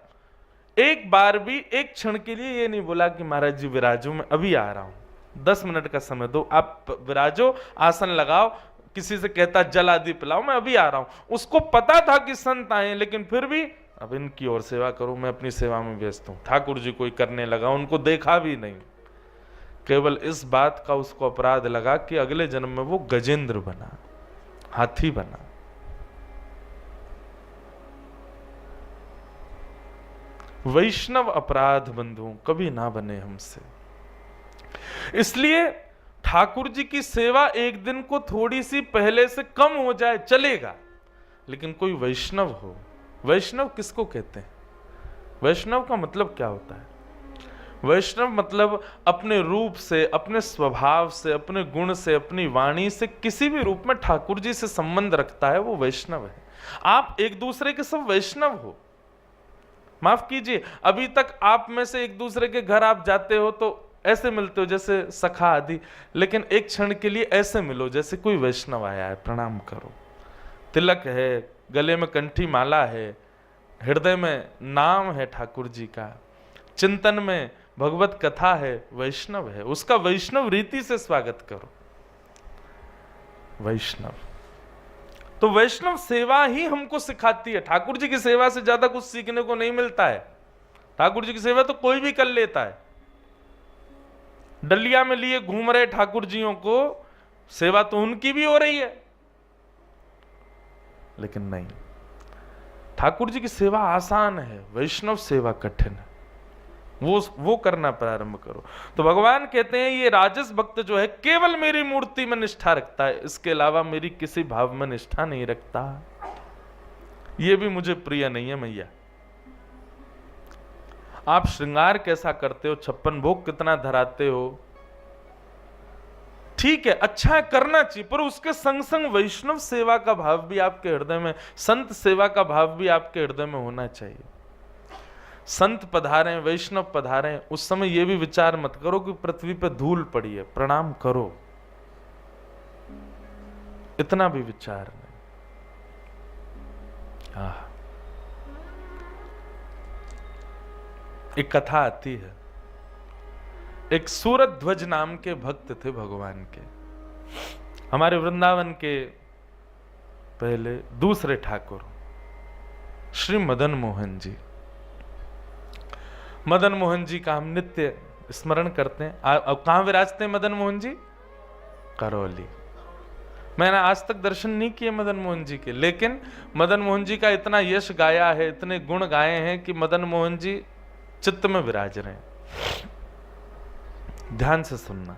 एक बार भी एक क्षण के लिए ये नहीं बोला कि महाराज जी विराजो, मैं अभी आ रहा हूं, 10 मिनट का समय दो, आप विराजो, आसन लगाओ, किसी से कहता जल आदि पिलाओ, मैं अभी आ रहा हूं। उसको पता था कि संत आए, लेकिन फिर भी अब इनकी और सेवा करूं, मैं अपनी सेवा में व्यस्त हूं। ठाकुर जी कोई करने लगा, उनको देखा भी नहीं। केवल इस बात का उसको अपराध लगा कि अगले जन्म में वो गजेंद्र बना, हाथी बना। वैष्णव अपराध बंधुओं कभी ना बने हमसे। इसलिए ठाकुर जी की सेवा एक दिन को थोड़ी सी पहले से कम हो जाए चलेगा, लेकिन कोई वैष्णव हो। वैष्णव किसको कहते हैं? वैष्णव का मतलब क्या होता है? वैष्णव मतलब अपने रूप से, अपने स्वभाव से, अपने गुण से, अपनी वाणी से किसी भी रूप में ठाकुर जी से संबंध रखता है, वो वैष्णव है। आप एक दूसरे के सब वैष्णव हो। माफ कीजिए, अभी तक आप में से एक दूसरे के घर आप जाते हो तो ऐसे मिलते हो जैसे सखा आदि, लेकिन एक क्षण के लिए ऐसे मिलो जैसे कोई वैष्णव आया है, प्रणाम करो। तिलक है, गले में कंठी माला है, हृदय में नाम है ठाकुर जी का, चिंतन में भगवत कथा है, वैष्णव है, उसका वैष्णव रीति से स्वागत करो। वैष्णव तो वैष्णव सेवा ही हमको सिखाती है। ठाकुर जी की सेवा से ज्यादा कुछ सीखने को नहीं मिलता है। ठाकुर जी की सेवा तो कोई भी कर लेता है। डलिया में लिए घूम रहे ठाकुर जियों को सेवा तो उनकी भी हो रही है, लेकिन नहीं, ठाकुर जी की सेवा आसान है, वैष्णव सेवा कठिन है। वो करना प्रारंभ करो। तो भगवान कहते हैं ये राजस भक्त जो है केवल मेरी मूर्ति में निष्ठा रखता है, इसके अलावा मेरी किसी भाव में निष्ठा नहीं रखता। ये भी मुझे प्रिय नहीं है मैया। आप श्रृंगार कैसा करते हो, 56 भोग कितना धराते हो, ठीक है, अच्छा है, करना चाहिए, पर उसके संग संग वैष्णव सेवा का भाव भी आपके हृदय में, संत सेवा का भाव भी आपके हृदय में होना चाहिए। संत पधारे, वैष्णव पधारे, उस समय यह भी विचार मत करो कि पृथ्वी पर धूल पड़ी है, प्रणाम करो, इतना भी विचार नहीं। एक कथा आती है, एक सूरत ध्वज नाम के भक्त थे भगवान के, हमारे वृंदावन के पहले दूसरे ठाकुर श्री मदन मोहन जी। मदन मोहन जी का हम नित्य स्मरण करते हैं। अब कहां विराजते हैं मदन मोहन जी? करौली। मैंने आज तक दर्शन नहीं किए मदन मोहन जी के, लेकिन मदन मोहन जी का इतना यश गाया है, इतने गुण गाए हैं कि मदन मोहन जी चित्त में विराज रहे हैं। ध्यान से सुनना।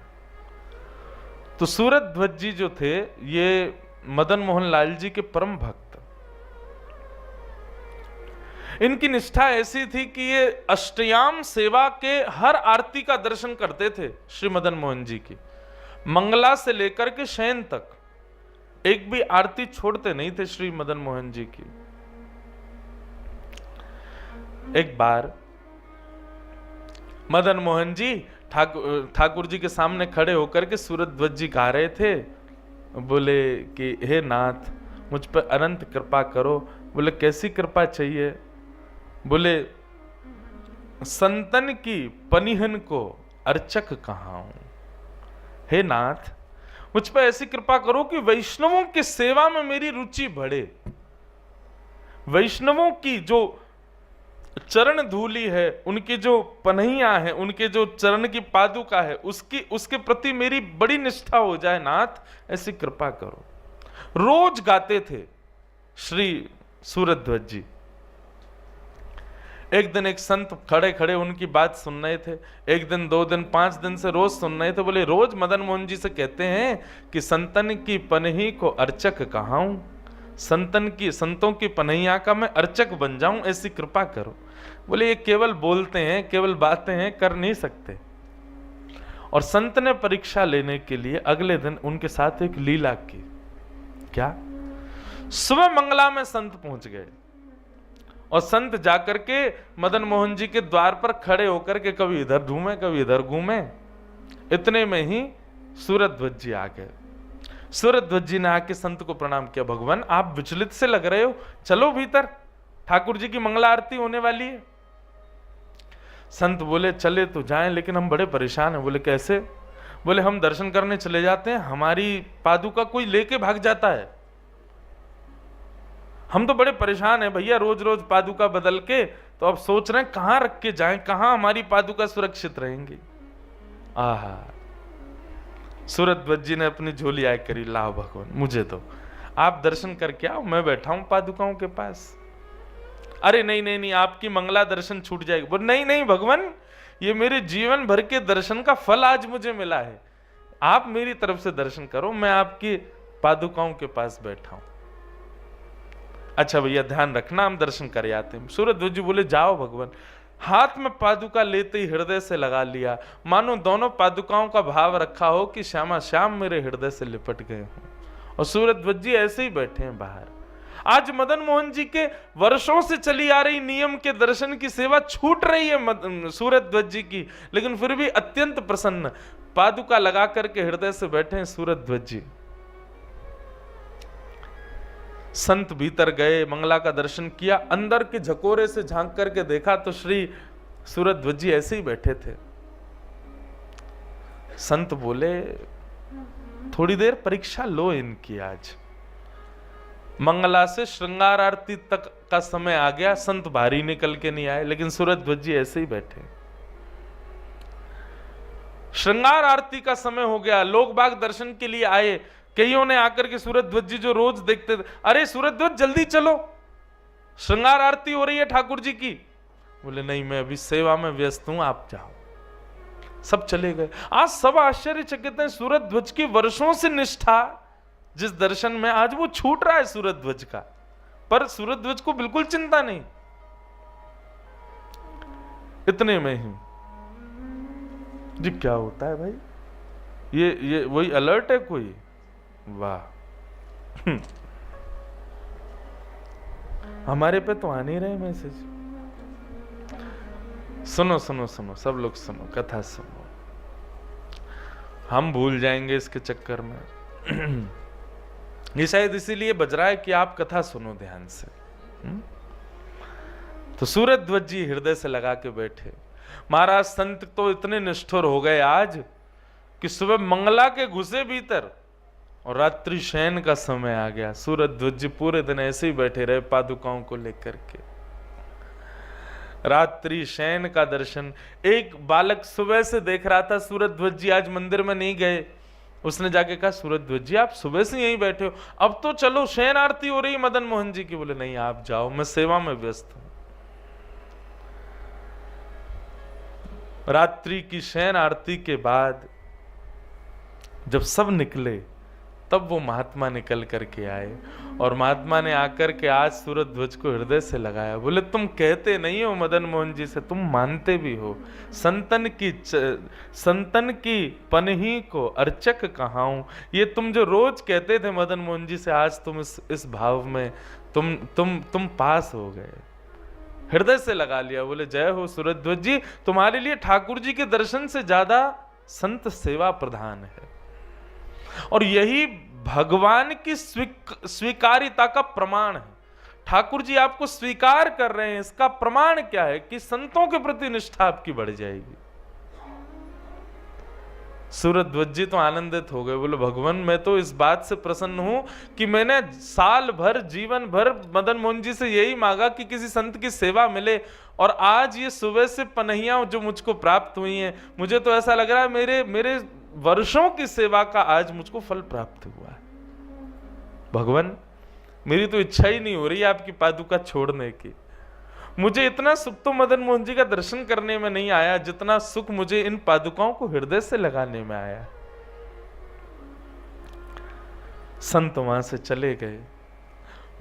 तो सूरत ध्वज जी जो थे ये मदन मोहन लाल जी के परम भक्त। इनकी निष्ठा ऐसी थी कि ये अष्टयाम सेवा के हर आरती का दर्शन करते थे श्री मदन मोहन जी की, मंगला से लेकर के शयन तक एक भी आरती छोड़ते नहीं थे श्री मदन मोहन जी की। एक बार मदन मोहन जी ठाकुर जी के सामने खड़े होकर के सूरत ध्वज जी गा रहे थे, बोले कि हे नाथ मुझ पर अनंत कृपा करो। बोले कैसी कृपा चाहिए? बोले संतन की पनिहन को अर्चक कहाऊं। हे नाथ मुझ पर ऐसी कृपा करो कि वैष्णवों की सेवा में मेरी रुचि बढ़े, वैष्णवों की जो चरण धूली है, उनकी जो पनहियां हैं, उनके जो चरण की पादुका है, उसके प्रति मेरी बड़ी निष्ठा हो जाए नाथ, ऐसी कृपा करो। रोज गाते थे श्री सूरत ध्वज जी। एक दिन एक संत खड़े खड़े उनकी बात सुन रहे थे, एक दिन 2 दिन 5 दिन से रोज सुन रहे थे। बोले रोज मदन मोहन जी से कहते हैं कि संतन की पनही को अर्चक कहाऊं, संतों की पनहिया का मैं अर्चक बन जाऊं, ऐसी कृपा करो। बोले ये केवल बोलते हैं, केवल बातें हैं, कर नहीं सकते। और संत ने परीक्षा लेने के लिए अगले दिन उनके साथ एक लीला की। क्या? सुबह मंगला में संत पहुंच गए और संत जाकर के मदन मोहन जी के द्वार पर खड़े होकर के कभी इधर घूमे कभी इधर घूमे। इतने में ही सूरत ध्वज जी आ गए। सूरत ध्वज जी ने आके संत को प्रणाम किया। भगवान आप विचलित से लग रहे हो, चलो भीतर, ठाकुर जी की मंगला आरती होने वाली है। संत बोले चले तो जाएं, लेकिन हम बड़े परेशान हैं। बोले कैसे? बोले हम दर्शन करने चले जाते हैं, हमारी पादुका कोई लेके भाग जाता है, हम तो बड़े परेशान हैं भैया, रोज रोज पादुका बदल के, तो अब सोच रहे हैं कहां रख के जाएं, कहां हमारी पादुका सुरक्षित रहेंगी। आहा, सूरत ध्वज जी ने अपनी झोली आय करी, लाओ भगवान मुझे तो आप दर्शन करके आओ, मैं बैठा हूं पादुकाओं के पास। अरे नहीं नहीं नहीं, आपकी मंगला दर्शन छूट जाएगी। बोल नहीं नहीं भगवान, ये मेरे जीवन भर के दर्शन का फल आज मुझे मिला है, आप मेरी तरफ से दर्शन करो, मैं आपकी पादुकाओं के पास बैठा हूं। अच्छा भैया ध्यान रखना, हम दर्शन कर आते हैं। सूरत ध्वज जी बोले जाओ भगवान। हाथ में पादुका लेते ही हृदय से लगा लिया, मानो दोनों पादुकाओं का भाव रखा हो कि श्यामा श्याम मेरे हृदय से लिपट गए हों। और सूरत ध्वज जी ऐसे ही बैठे हैं बाहर। आज मदन मोहन जी के वर्षों से चली आ रही नियम के दर्शन की सेवा छूट रही है सूरत ध्वज जी की, लेकिन फिर भी अत्यंत प्रसन्न पादुका लगा करके हृदय से बैठे हैं सूरत ध्वज जी। संत भीतर गए, मंगला का दर्शन किया, अंदर के झकोरे से झांक करके देखा तो श्री सूरत ध्वज जी ऐसे ही बैठे थे। संत बोले थोड़ी देर परीक्षा लो इनकी। आज मंगला से श्रृंगार आरती तक का समय आ गया, संत बाहरी निकल के नहीं आए, लेकिन सूरत ध्वज जी ऐसे ही बैठे। श्रृंगार आरती का समय हो गया, लोग बाग दर्शन के लिए आए। कईयों ने आकर के सूरत ध्वज जी जो रोज देखते थे, अरे सूरत ध्वज जल्दी चलो, श्रृंगार आरती हो रही है ठाकुर जी की। बोले नहीं मैं अभी सेवा में व्यस्त हूं, आप जाओ। सब चले गए। आज सब आश्चर्यचकित हैं, सूरत ध्वज की वर्षों से निष्ठा जिस दर्शन में, आज वो छूट रहा है सूरत ध्वज का, पर सूरत ध्वज को बिल्कुल चिंता नहीं। इतने में ही जी क्या होता है भाई, ये वही अलर्ट है कोई? वाह हमारे पे तो आ नहीं रहे मैसेज। सुनो सुनो सुनो सब लोग सुनो, कथा सुनो, हम भूल जाएंगे इसके चक्कर में। ये शायद इसीलिए बज रहा है कि आप कथा सुनो ध्यान से। तो सूरत ध्वज जी हृदय से लगा के बैठे। महाराज संत तो इतने निष्ठुर हो गए आज कि सुबह मंगला के घुसे भीतर और रात्रि शयन का समय आ गया। सूरत ध्वज जी पूरे दिन ऐसे ही बैठे रहे पादुकाओं को लेकर के। रात्रि शयन का दर्शन। एक बालक सुबह से देख रहा था सूरत ध्वज जी आज मंदिर में नहीं गए, उसने जाके कहा सूरत ध्वज जी आप सुबह से यहीं बैठे हो, अब तो चलो शयन आरती हो रही मदन मोहन जी की। बोले नहीं आप जाओ, मैं सेवा में व्यस्त हूं। रात्रि की शयन आरती के बाद जब सब निकले तब वो महात्मा निकल करके आए, और महात्मा ने आकर के आज सूरजध्वज को हृदय से लगाया। बोले तुम कहते नहीं हो मदन मोहन जी से, तुम मानते भी हो। संतन की पनही को अर्चक कहाऊं। ये तुम जो रोज कहते थे मदन मोहन जी से, आज तुम इस भाव में तुम पास हो गए, हृदय से लगा लिया। बोले जय हो सूरजध्वज जी, तुम्हारे लिए ठाकुर जी के दर्शन से ज्यादा संत सेवा प्रधान है। और यही भगवान की स्वीकारिता का प्रमाण है। ठाकुर जी आपको स्वीकार कर रहे हैं, इसका प्रमाण क्या है? कि संतों के प्रति निष्ठा आपकी बढ़ जाएगी। सूरजध्वज जी तो आनंदित हो गए। बोले भगवान मैं तो इस बात से प्रसन्न हूं कि मैंने साल भर जीवन भर मदन मोहन जी से यही मांगा कि किसी संत की सेवा मिले, और आज ये सुबह से पनहियां जो मुझको प्राप्त हुई हैं, मुझे तो ऐसा लग रहा है मेरे वर्षों की सेवा का आज मुझको फल प्राप्त हुआ है। भगवान मेरी तो इच्छा ही नहीं हो रही आपकी पादुका छोड़ने की। मुझे इतना सुख तो मदन मोहन जी का दर्शन करने में नहीं आया जितना सुख मुझे इन पादुकाओं को हृदय से लगाने में आया। संत वहां से चले गए।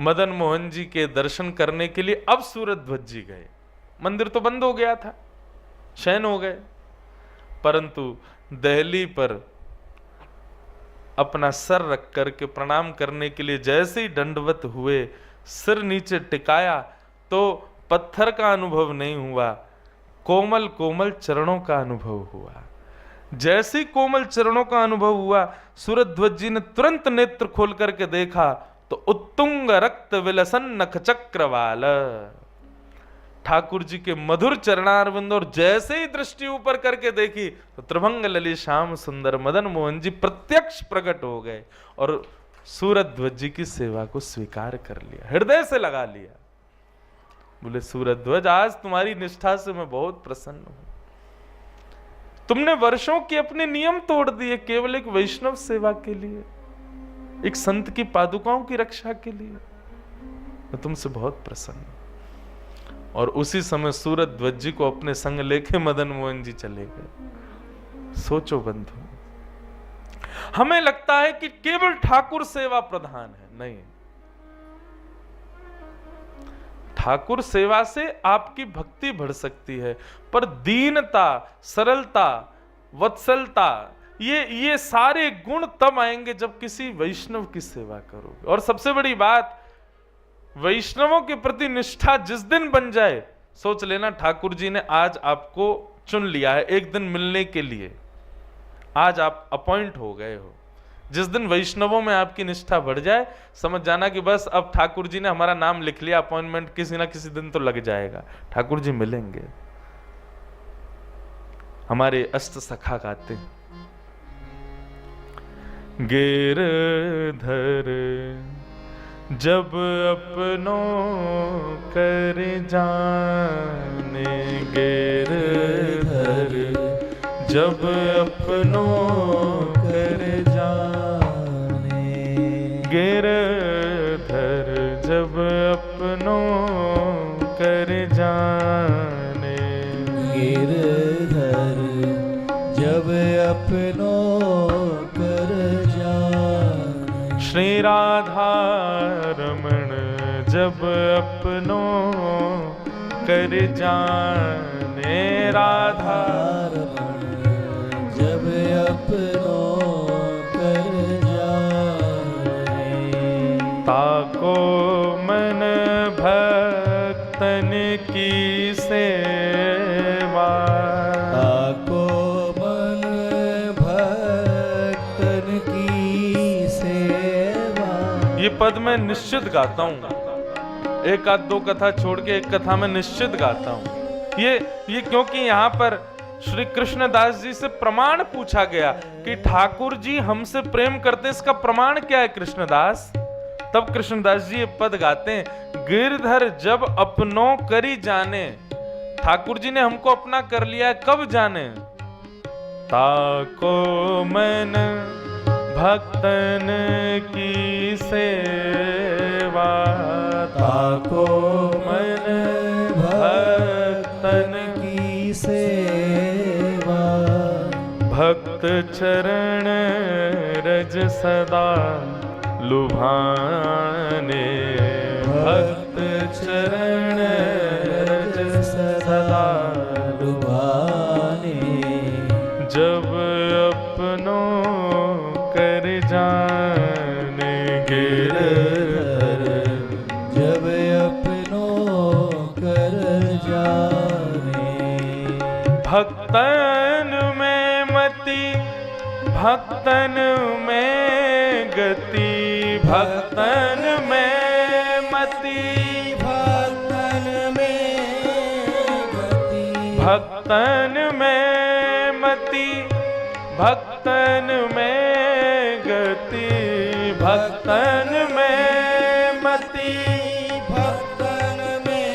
मदन मोहन जी के दर्शन करने के लिए अब सूरजध्वज जी गए। मंदिर तो बंद हो गया था, शयन हो गए, परंतु दहली पर अपना सर रख करके प्रणाम करने के लिए जैसे ही दंडवत हुए, सिर नीचे टिकाया तो पत्थर का अनुभव नहीं हुआ, कोमल कोमल चरणों का अनुभव हुआ। जैसे ही कोमल चरणों का अनुभव हुआ, सूरजध्वज जी ने तुरंत नेत्र खोल करके देखा तो उत्तुंग रक्त विलसन नख चक्रवाल, ठाकुर जी के मधुर चरणारविंद। और जैसे ही दृष्टि ऊपर करके देखी तो त्रिभंग ललित श्याम सुंदर मदन मोहन जी प्रत्यक्ष प्रकट हो गए और सूरजध्वज जी की सेवा को स्वीकार कर लिया, हृदय से लगा लिया। बोले सूरजध्वज आज तुम्हारी निष्ठा से मैं बहुत प्रसन्न हूं। तुमने वर्षों के अपने नियम तोड़ दिए केवल एक वैष्णव सेवा के लिए, एक संत की पादुकाओं की रक्षा के लिए। मैं तुमसे बहुत प्रसन्न हूं। और उसी समय सूरजध्वज जी को अपने संग लेके मदन मोहन जी चले गए। सोचो बंधु, हमें लगता है कि केवल ठाकुर सेवा प्रधान है, नहीं। ठाकुर सेवा से आपकी भक्ति बढ़ सकती है, पर दीनता, सरलता, वत्सलता, ये सारे गुण तब आएंगे जब किसी वैष्णव की सेवा करोगे। और सबसे बड़ी बात, वैष्णवों के प्रति निष्ठा जिस दिन बन जाए, सोच लेना ठाकुर जी ने आज आपको चुन लिया है एक दिन मिलने के लिए, आज आप अपॉइंट हो गए हो। जिस दिन वैष्णवों में आपकी निष्ठा बढ़ जाए, समझ जाना कि बस अब ठाकुर जी ने हमारा नाम लिख लिया, अपॉइंटमेंट किसी ना किसी दिन तो लग जाएगा, ठाकुर जी मिलेंगे। हमारे अष्ट सखा गाते हैं, गिरधर जब अपनों कर जाने, गिरधर जब अपनों कर जाने, गिरधर जब अपनों कर जाने, गिरधर जब अपनों कर जाने, श्री राधा रमण जब अपनों कर जाने, राधा जब अपनों कर जाने, ताको मन भक्तन की सेवा, ताको मन भक्तन की सेवा। ये पद मैं निश्चित गाता हूँ, एक आध दो कथा छोड़ के एक कथा में निश्चित गाता हूँ। ये क्योंकि यहाँ पर श्री कृष्णदास जी से प्रमाण पूछा गया कि ठाकुर जी हमसे प्रेम करते हैं, इसका प्रमाण क्या है कृष्णदास? तब कृष्णदास जी ये पद गाते हैं, गिरधर जब अपनों करी जाने, ठाकुर जी ने हमको अपना कर लिया है, कब जाने? ताको मन भक्तन की सेवा, ताको मन भक्तन की सेवा, भक्त चरण रज सदा लुभाने, भक्त चरण रज सदा लुभाने, जब अपनों कर जाने गिरधर, जब अपनों कर जाने, भक्तन में मति भक्तन में गति, भक्तन में मति भक्तन में गति, भक्तन में मति भक्तन में गति, भक्तन में मति भक्तन में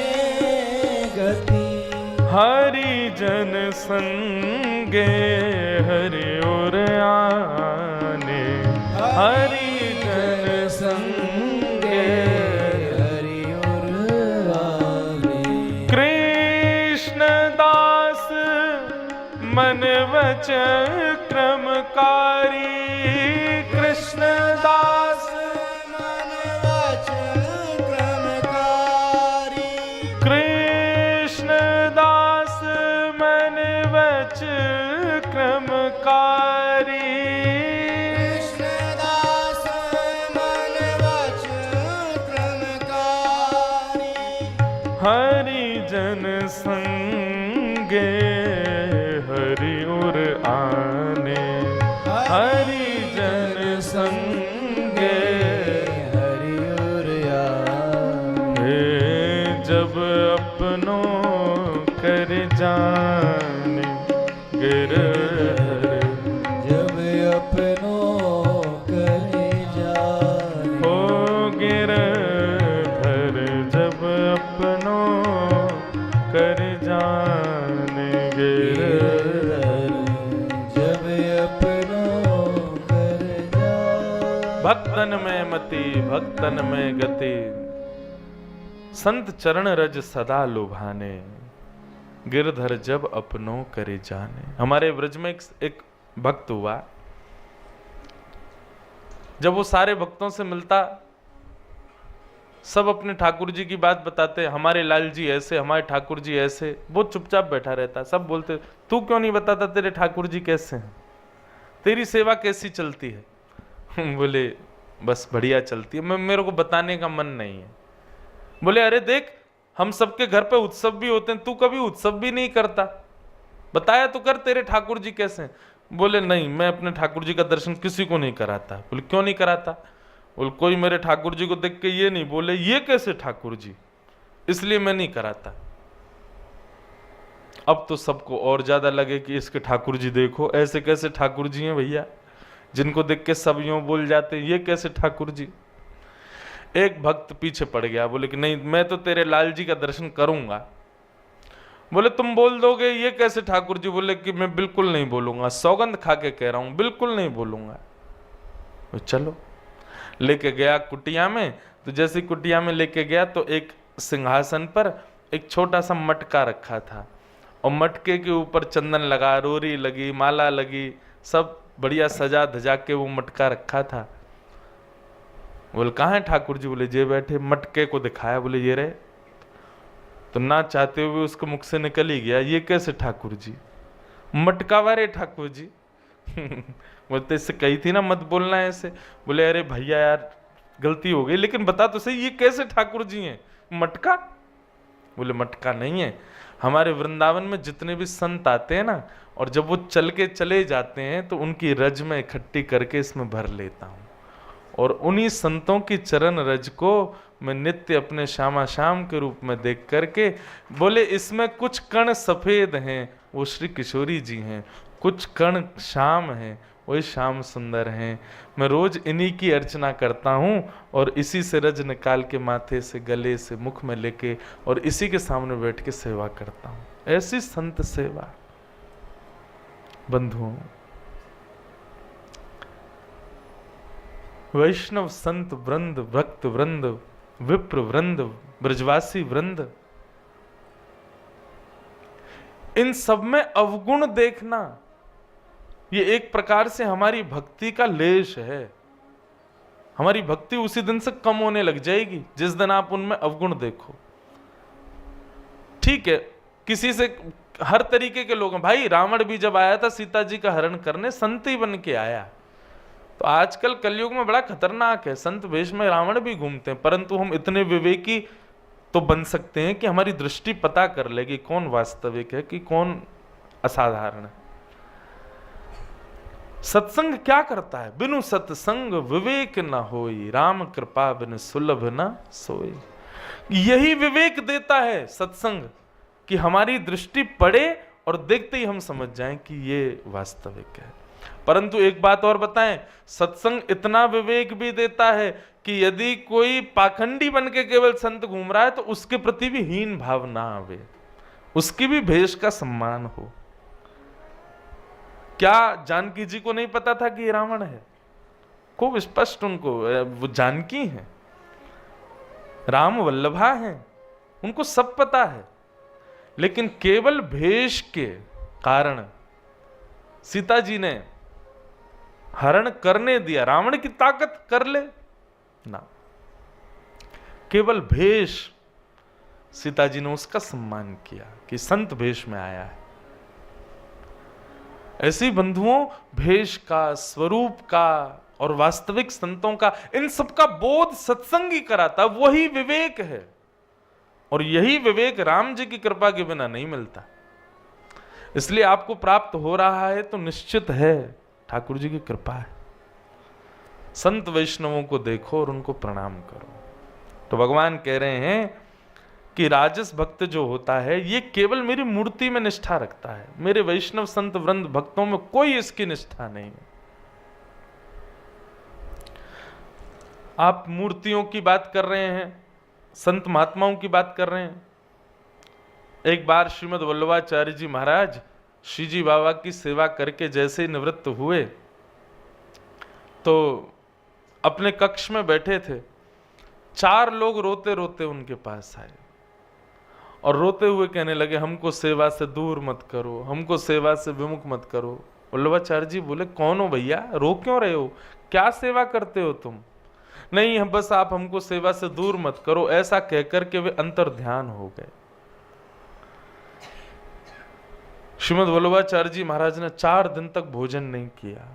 गति, हरि जन संगे हरि और आने, हरि जन संगे हरि और आने, कृष्ण दास मन वचन क्रमकारी, कृष्ण दास मन वचन क्रमकारी, कृष्ण दास मन वचन क्रमकारी, कृष्णदास मन वचन क्रमकारी, हरि जन संगे हरि और आने, हरि जन संगे हरि और आने, जब अपनों कर जाने गिरधर, जब अपनों करे जाने, ओ गिरधर, जब अपनों कर जाने गिरधर, जब अपनों कर जाने, भक्तन में मति भक्तन में गति, संत चरण रज सदा लुभाने, गिरधर जब अपनों करे जाने। हमारे ब्रज में एक भक्त हुआ, जब वो सारे भक्तों से मिलता, सब अपने ठाकुर जी की बात बताते, हमारे लाल जी ऐसे, हमारे ठाकुर जी ऐसे, वो चुपचाप बैठा रहता। सब बोलते तू क्यों नहीं बताता तेरे ठाकुर जी कैसे हैं, तेरी सेवा कैसी चलती है? बोले बस बढ़िया चलती है, मेरे को बताने का मन नहीं है। बोले अरे देख, हम सबके घर पे उत्सव भी होते हैं, तू कभी उत्सव भी नहीं करता, बताया तो कर तेरे ठाकुर जी कैसे हैं। बोले नहीं, मैं अपने ठाकुर जी का दर्शन किसी को नहीं कराता। बोले क्यों नहीं कराता? बोले कोई मेरे ठाकुर जी को देख के ये नहीं बोले ये कैसे ठाकुर जी, इसलिए मैं नहीं कराता। अब तो सबको और ज्यादा लगे कि इसके ठाकुर जी देखो ऐसे कैसे ठाकुर जी हैं भैया, जिनको देख के सब यूं बोल जाते हैं ये कैसे ठाकुर जी। एक भक्त पीछे पड़ गया, बोले कि नहीं मैं तो तेरे लाल जी का दर्शन करूंगा। बोले तुम बोल दोगे ये कैसे ठाकुर जी? बोले कि मैं बिल्कुल नहीं बोलूंगा, सौगंध खा के कह रहा हूं, बिल्कुल नहीं बोलूंगा। तो चलो, लेके गया कुटिया में। तो जैसे कुटिया में लेके गया तो एक सिंहासन पर एक छोटा सा मटका रखा था, और मटके के ऊपर चंदन लगा, रोरी लगी, माला लगी, सब बढ़िया सजा धजा के वो मटका रखा था। बोले कहाँ है ठाकुर जी? बोले जे बैठे। मटके को दिखाया, बोले ये रहे। तो ना चाहते हुए उसके मुख से निकल ही गया ये कैसे ठाकुर जी, मटका वाले ठाकुर जी। बोलते इससे कही थी ना मत बोलना ऐसे। बोले अरे भैया यार गलती हो गई, लेकिन बता तो सही ये कैसे ठाकुर जी हैं? मटका? बोले मटका नहीं है, हमारे वृंदावन में जितने भी संत आते हैं ना, और जब वो चल के चले जाते हैं तो उनकी रज में इकट्ठी करके इसमें भर लेता हूँ, और उन्हीं संतों की चरण रज को मैं नित्य अपने श्यामा श्याम के रूप में देख करके, बोले इसमें कुछ कण सफेद हैं वो श्री किशोरी जी हैं, कुछ कण श्याम हैं वही श्याम सुंदर हैं। मैं रोज इन्हीं की अर्चना करता हूँ, और इसी से रज निकाल के माथे से गले से मुख में लेके और इसी के सामने बैठ के सेवा करता हूँ। ऐसी संत सेवा बंधुओं, वैष्णव संत वृंद, भक्त वृंद, विप्र वृंद, ब्रजवासी वृंद, इन सब में अवगुण देखना, ये एक प्रकार से हमारी भक्ति का लेश है। हमारी भक्ति उसी दिन से कम होने लग जाएगी जिस दिन आप उनमें अवगुण देखो। ठीक है, किसी से हर तरीके के लोग हैं भाई। रावण भी जब आया था सीता जी का हरण करने, संत ही बन के आया। तो आजकल कलयुग में बड़ा खतरनाक है, संत वेश में रावण भी घूमते हैं, परंतु हम इतने विवेकी तो बन सकते हैं कि हमारी दृष्टि पता कर लेगी कौन वास्तविक है कि कौन असाधारण है। सत्संग क्या करता है? बिनु सत्संग विवेक न होई, राम कृपा बिन सुलभ न सोई। यही विवेक देता है सत्संग, कि हमारी दृष्टि पड़े और देखते ही हम समझ जाएं कि ये वास्तविक है। परंतु एक बात और बताएं, सत्संग इतना विवेक भी देता है कि यदि कोई पाखंडी बन के केवल संत घूम रहा है तो उसके प्रति भी हीन भाव ना आवे, उसकी भी भेष का सम्मान हो। क्या जानकी जी को नहीं पता था कि ये रावण है? खूब स्पष्ट उनको, वो जानकी हैं, राम वल्लभा हैं, उनको सब पता है। लेकिन केवल भेष के कारण सीता जी ने हरण करने दिया। रावण की ताकत कर ले ना, केवल भेष सीता जी ने उसका सम्मान किया कि संत भेष में आया है। ऐसी बंधुओं, भेष का, स्वरूप का और वास्तविक संतों का, इन सबका बोध सत्संग ही कराता, वही विवेक है। और यही विवेक राम जी की कृपा के बिना नहीं मिलता। इसलिए आपको प्राप्त हो रहा है तो निश्चित है ठाकुर जी की कृपा है। संत वैष्णवों को देखो और उनको प्रणाम करो। तो भगवान कह रहे हैं कि राजस भक्त जो होता है ये केवल मेरी मूर्ति में निष्ठा रखता है, मेरे वैष्णव संत वृंद भक्तों में कोई इसकी निष्ठा नहीं है। आप मूर्तियों की बात कर रहे हैं, संत महात्माओं की बात कर रहे हैं। एक बार श्रीमद् वल्लभाचार्य जी महाराज श्री जी बाबा की सेवा करके जैसे ही निवृत्त हुए तो अपने कक्ष में बैठे थे। 4 लोग रोते रोते उनके पास आए और रोते हुए कहने लगे, हमको सेवा से दूर मत करो, हमको सेवा से विमुख मत करो। वल्लभाचार्य जी बोले, कौन हो भैया, रो क्यों रहे हो, क्या सेवा करते हो तुम? नहीं, बस आप हमको सेवा से दूर मत करो। ऐसा कहकर के वे अंतर ध्यान हो गए। श्रीमद् वल्लभाचार्य जी महाराज ने 4 दिन तक भोजन नहीं किया।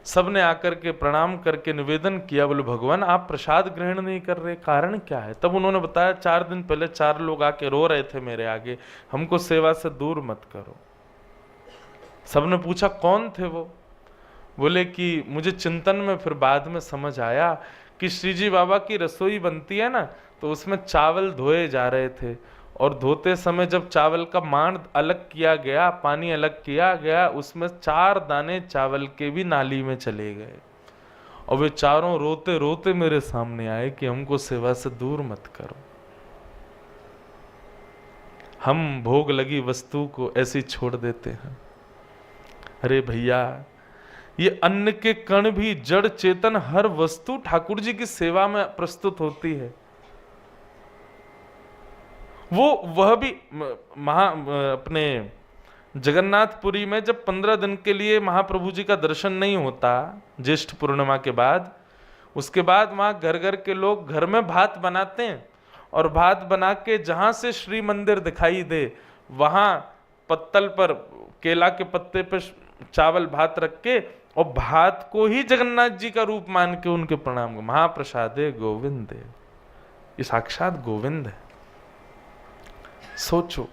सबने आकर के प्रणाम करके निवेदन किया, बोले भगवान आप प्रसाद ग्रहण नहीं कर रहे, कारण क्या है? तब उन्होंने बताया 4 दिन पहले 4 लोग आके रो रहे थे मेरे आगे, हमको सेवा से दूर मत करो। सबने पूछा कौन थे वो? बोले कि मुझे चिंतन में फिर बाद में समझ आया कि श्री जी बाबा की रसोई बनती है ना, तो उसमें चावल धोए जा रहे थे और धोते समय जब चावल का मांड अलग किया गया, पानी अलग किया गया, उसमें 4 दाने चावल के भी नाली में चले गए और वे चारों रोते रोते मेरे सामने आए कि हमको सेवा से दूर मत करो। हम भोग लगी वस्तु को ऐसी छोड़ देते हैं। अरे भैया, ये अन्न के कण भी, जड़ चेतन हर वस्तु ठाकुर जी की सेवा में प्रस्तुत होती है। वह भी अपने जगन्नाथपुरी में जब 15 दिन के लिए महाप्रभु जी का दर्शन नहीं होता ज्येष्ठ पूर्णिमा के बाद, उसके बाद वहां घर घर के लोग घर में भात बनाते हैं और भात बना के जहां से श्री मंदिर दिखाई दे वहां पत्तल पर, केला के पत्ते पर चावल भात रख के और भात को ही जगन्नाथ जी का रूप मान के उनके प्रणाम को, महाप्रसादे गोविंद, ये साक्षात गोविंद है। सोचो,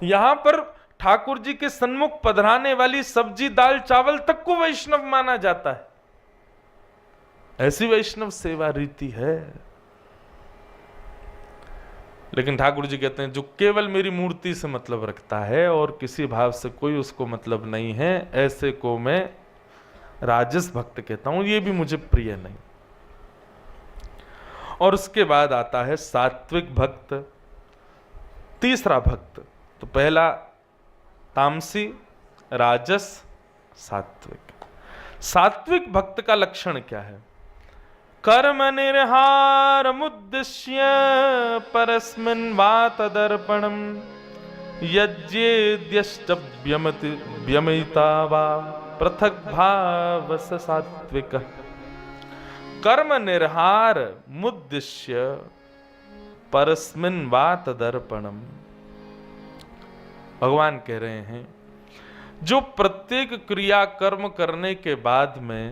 यहां पर ठाकुर जी के सन्मुख पधराने वाली सब्जी दाल चावल तक को वैष्णव माना जाता है। ऐसी वैष्णव सेवा रीति है। लेकिन ठाकुर जी कहते हैं जो केवल मेरी मूर्ति से मतलब रखता है और किसी भाव से कोई उसको मतलब नहीं है, ऐसे को मैं राजस भक्त कहता हूं, ये भी मुझे प्रिय नहीं। और उसके बाद आता है सात्विक भक्त, तीसरा भक्त। तो पहला तामसी, राजस, सात्विक। सात्विक भक्त का लक्षण क्या है? कर्म निर्हार मुद्दिश्य परस्मिन् वा तदर्पणम् यज्ञेद्यष्टव्यमिता वा पृथक भाव स सात्विक कर्म निर्हार मुद्दिश्य परस्मिन वा तदर्पणम। भगवान कह रहे हैं जो प्रत्येक क्रिया कर्म करने के बाद में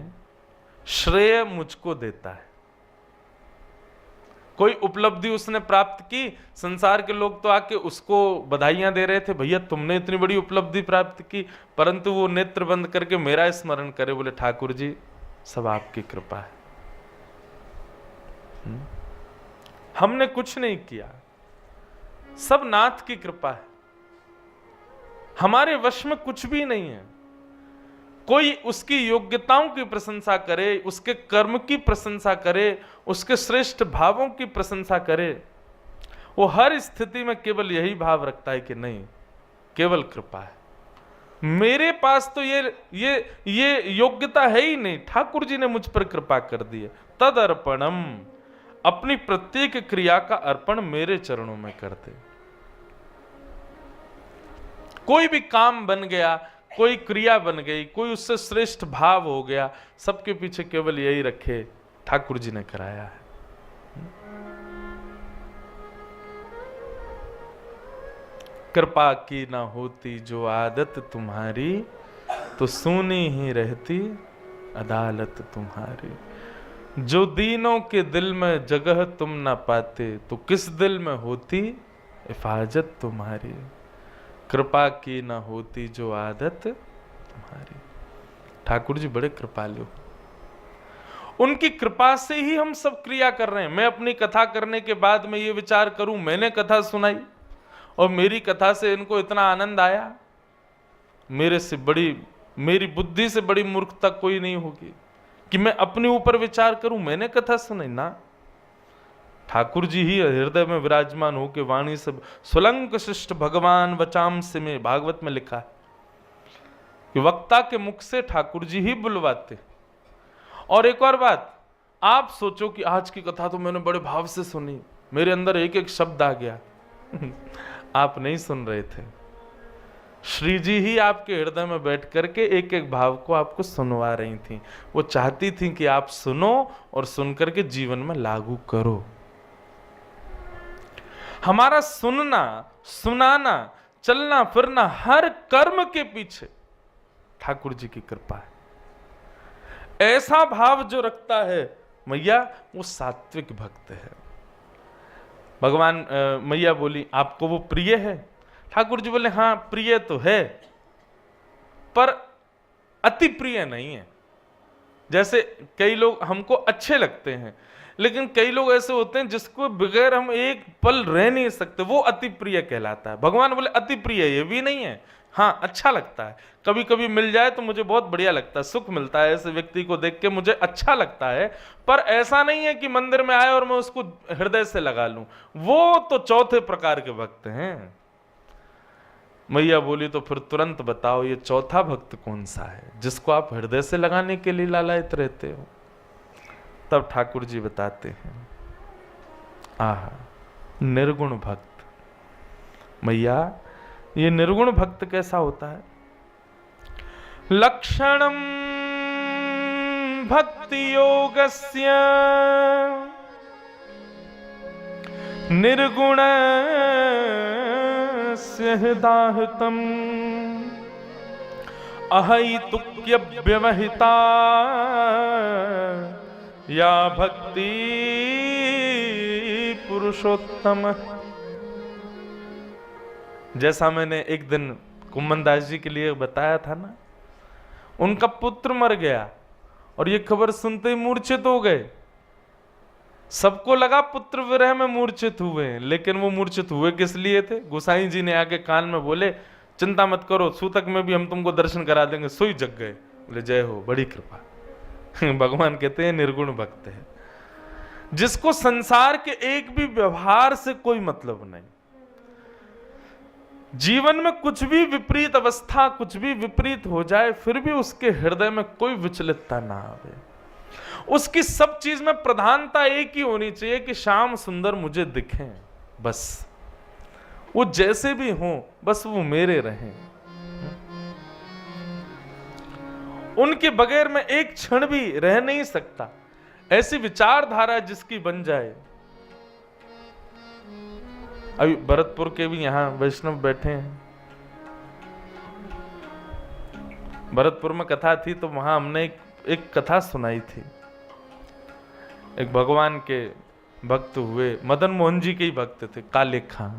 श्रेय मुझको देता है, कोई उपलब्धि उसने प्राप्त की, संसार के लोग तो आके उसको बधाइयां दे रहे थे, भैया तुमने इतनी बड़ी उपलब्धि प्राप्त की, परंतु वो नेत्र बंद करके मेरा स्मरण करे, बोले ठाकुर जी सब आपकी कृपा है, हमने कुछ नहीं किया, सब नाथ की कृपा है, हमारे वश में कुछ भी नहीं है। कोई उसकी योग्यताओं की प्रशंसा करे, उसके कर्म की प्रशंसा करे, उसके श्रेष्ठ भावों की प्रशंसा करे, वो हर स्थिति में केवल यही भाव रखता है कि नहीं केवल कृपा है, मेरे पास तो ये योग्यता है ही नहीं, ठाकुर जी ने मुझ पर कृपा कर दी है। तद अर्पणम, अपनी प्रत्येक क्रिया का अर्पण मेरे चरणों में कर दे। कोई भी काम बन गया, कोई क्रिया बन गई, कोई उससे श्रेष्ठ भाव हो गया, सबके पीछे केवल यही रखे ठाकुर जी ने कराया है। कृपा की ना होती जो आदत तुम्हारी, तो सूनी ही रहती अदालत तुम्हारी। जो दीनों के दिल में जगह तुम ना पाते, तो किस दिल में होती हिफाजत तुम्हारी। कृपा की ना होती जो आदत तुम्हारी। ठाकुर जी बड़े कृपालु, उनकी कृपा से ही हम सब क्रिया कर रहे हैं। मैं अपनी कथा करने के बाद में ये विचार करूं, मैंने कथा सुनाई और मेरी कथा से इनको इतना आनंद आया, मेरी बुद्धि से बड़ी मूर्खता कोई नहीं होगी कि मैं अपने ऊपर विचार करूं, मैंने कथा सुनाई ना। ठाकुर जी ही हृदय में विराजमान हो के वाणी से सुलंक शिष्ट भगवान वचाम से में, भागवत में लिखा है कि वक्ता के मुख से ठाकुर जी ही बुलवाते। और एक और बात, आप सोचो कि आज की कथा तो मैंने बड़े भाव से सुनी, मेरे अंदर एक एक शब्द आ गया आप नहीं सुन रहे थे, श्री जी ही आपके हृदय में बैठ करके एक एक भाव को आपको सुनवा रही थी। वो चाहती थी कि आप सुनो और सुन करके जीवन में लागू करो। हमारा सुनना, सुनाना, चलना फिरना, हर कर्म के पीछे ठाकुर जी की कृपा है। ऐसा भाव जो रखता है मैया, वो सात्विक भक्त है। भगवान मैया बोली आपको वो प्रिय है? ठाकुर जी बोले हाँ प्रिय तो है, पर अति प्रिय नहीं है। जैसे कई लोग हमको अच्छे लगते हैं, लेकिन कई लोग ऐसे होते हैं जिसको बगैर हम एक पल रह नहीं सकते, वो अति प्रिय कहलाता है। भगवान बोले अति प्रिय ये भी नहीं है, हाँ अच्छा लगता है, कभी कभी मिल जाए तो मुझे बहुत बढ़िया लगता है, सुख मिलता है, ऐसे व्यक्ति को देख के मुझे अच्छा लगता है, पर ऐसा नहीं है कि मंदिर में आए और मैं उसको हृदय से लगा लूं। वो तो चौथे प्रकार के भक्त हैं। मैया बोली तो फिर तुरंत बताओ ये चौथा भक्त कौन सा है जिसको आप हृदय से लगाने के लिए लालायित रहते हो? तब ठाकुर जी बताते हैं, आहा निर्गुण भक्त। मैया ये निर्गुण भक्त कैसा होता है? लक्षणम भक्ति योगस्य निर्गुण दाहतम अहैतुक्य व्यवहिता या भक्ति पुरुषोत्तम। जैसा मैंने एक दिन कुम्मन दास जी के लिए बताया था ना, उनका पुत्र मर गया और ये खबर सुनते ही मूर्छित हो गए। सबको लगा पुत्र विरह में मूर्छित हुए, लेकिन वो मूर्छित हुए किस लिए थे? गोसाई जी ने आके कान में बोले चिंता मत करो, सूतक में भी हम तुमको दर्शन करा देंगे। सोई जग गए। बोले जय हो, बड़ी कृपा। भगवान कहते हैं निर्गुण भक्त है, जिसको संसार के एक भी व्यवहार से कोई मतलब नहीं, जीवन में कुछ भी विपरीत अवस्था, कुछ भी विपरीत हो जाए, फिर भी उसके हृदय में कोई विचलितता ना आवे। उसकी सब चीज में प्रधानता एक ही होनी चाहिए कि श्याम सुंदर मुझे दिखें, बस। वो जैसे भी हों बस वो मेरे रहें। उनके बगैर मैं एक क्षण भी रह नहीं सकता। ऐसी विचारधारा जिसकी बन जाए। अभी भरतपुर के भी यहां वैष्णव बैठे हैं। भरतपुर में कथा थी तो वहां हमने एक कथा सुनाई थी। एक भगवान के भक्त हुए, मदन मोहन जी के ही भक्त थे, काले खां।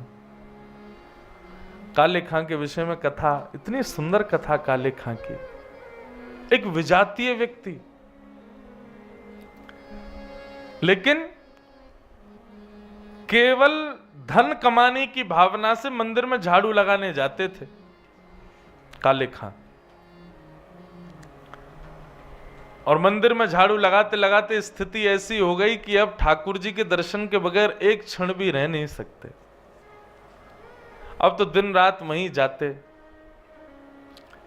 काले खां के विषय में कथा, इतनी सुंदर कथा काले खां की। एक विजातीय व्यक्ति, लेकिन केवल धन कमाने की भावना से मंदिर में झाड़ू लगाने जाते थे काले खां। और मंदिर में झाड़ू लगाते लगाते स्थिति ऐसी हो गई कि अब ठाकुर जी के दर्शन के बगैर एक क्षण भी रह नहीं सकते। अब तो दिन रात वहीं जाते।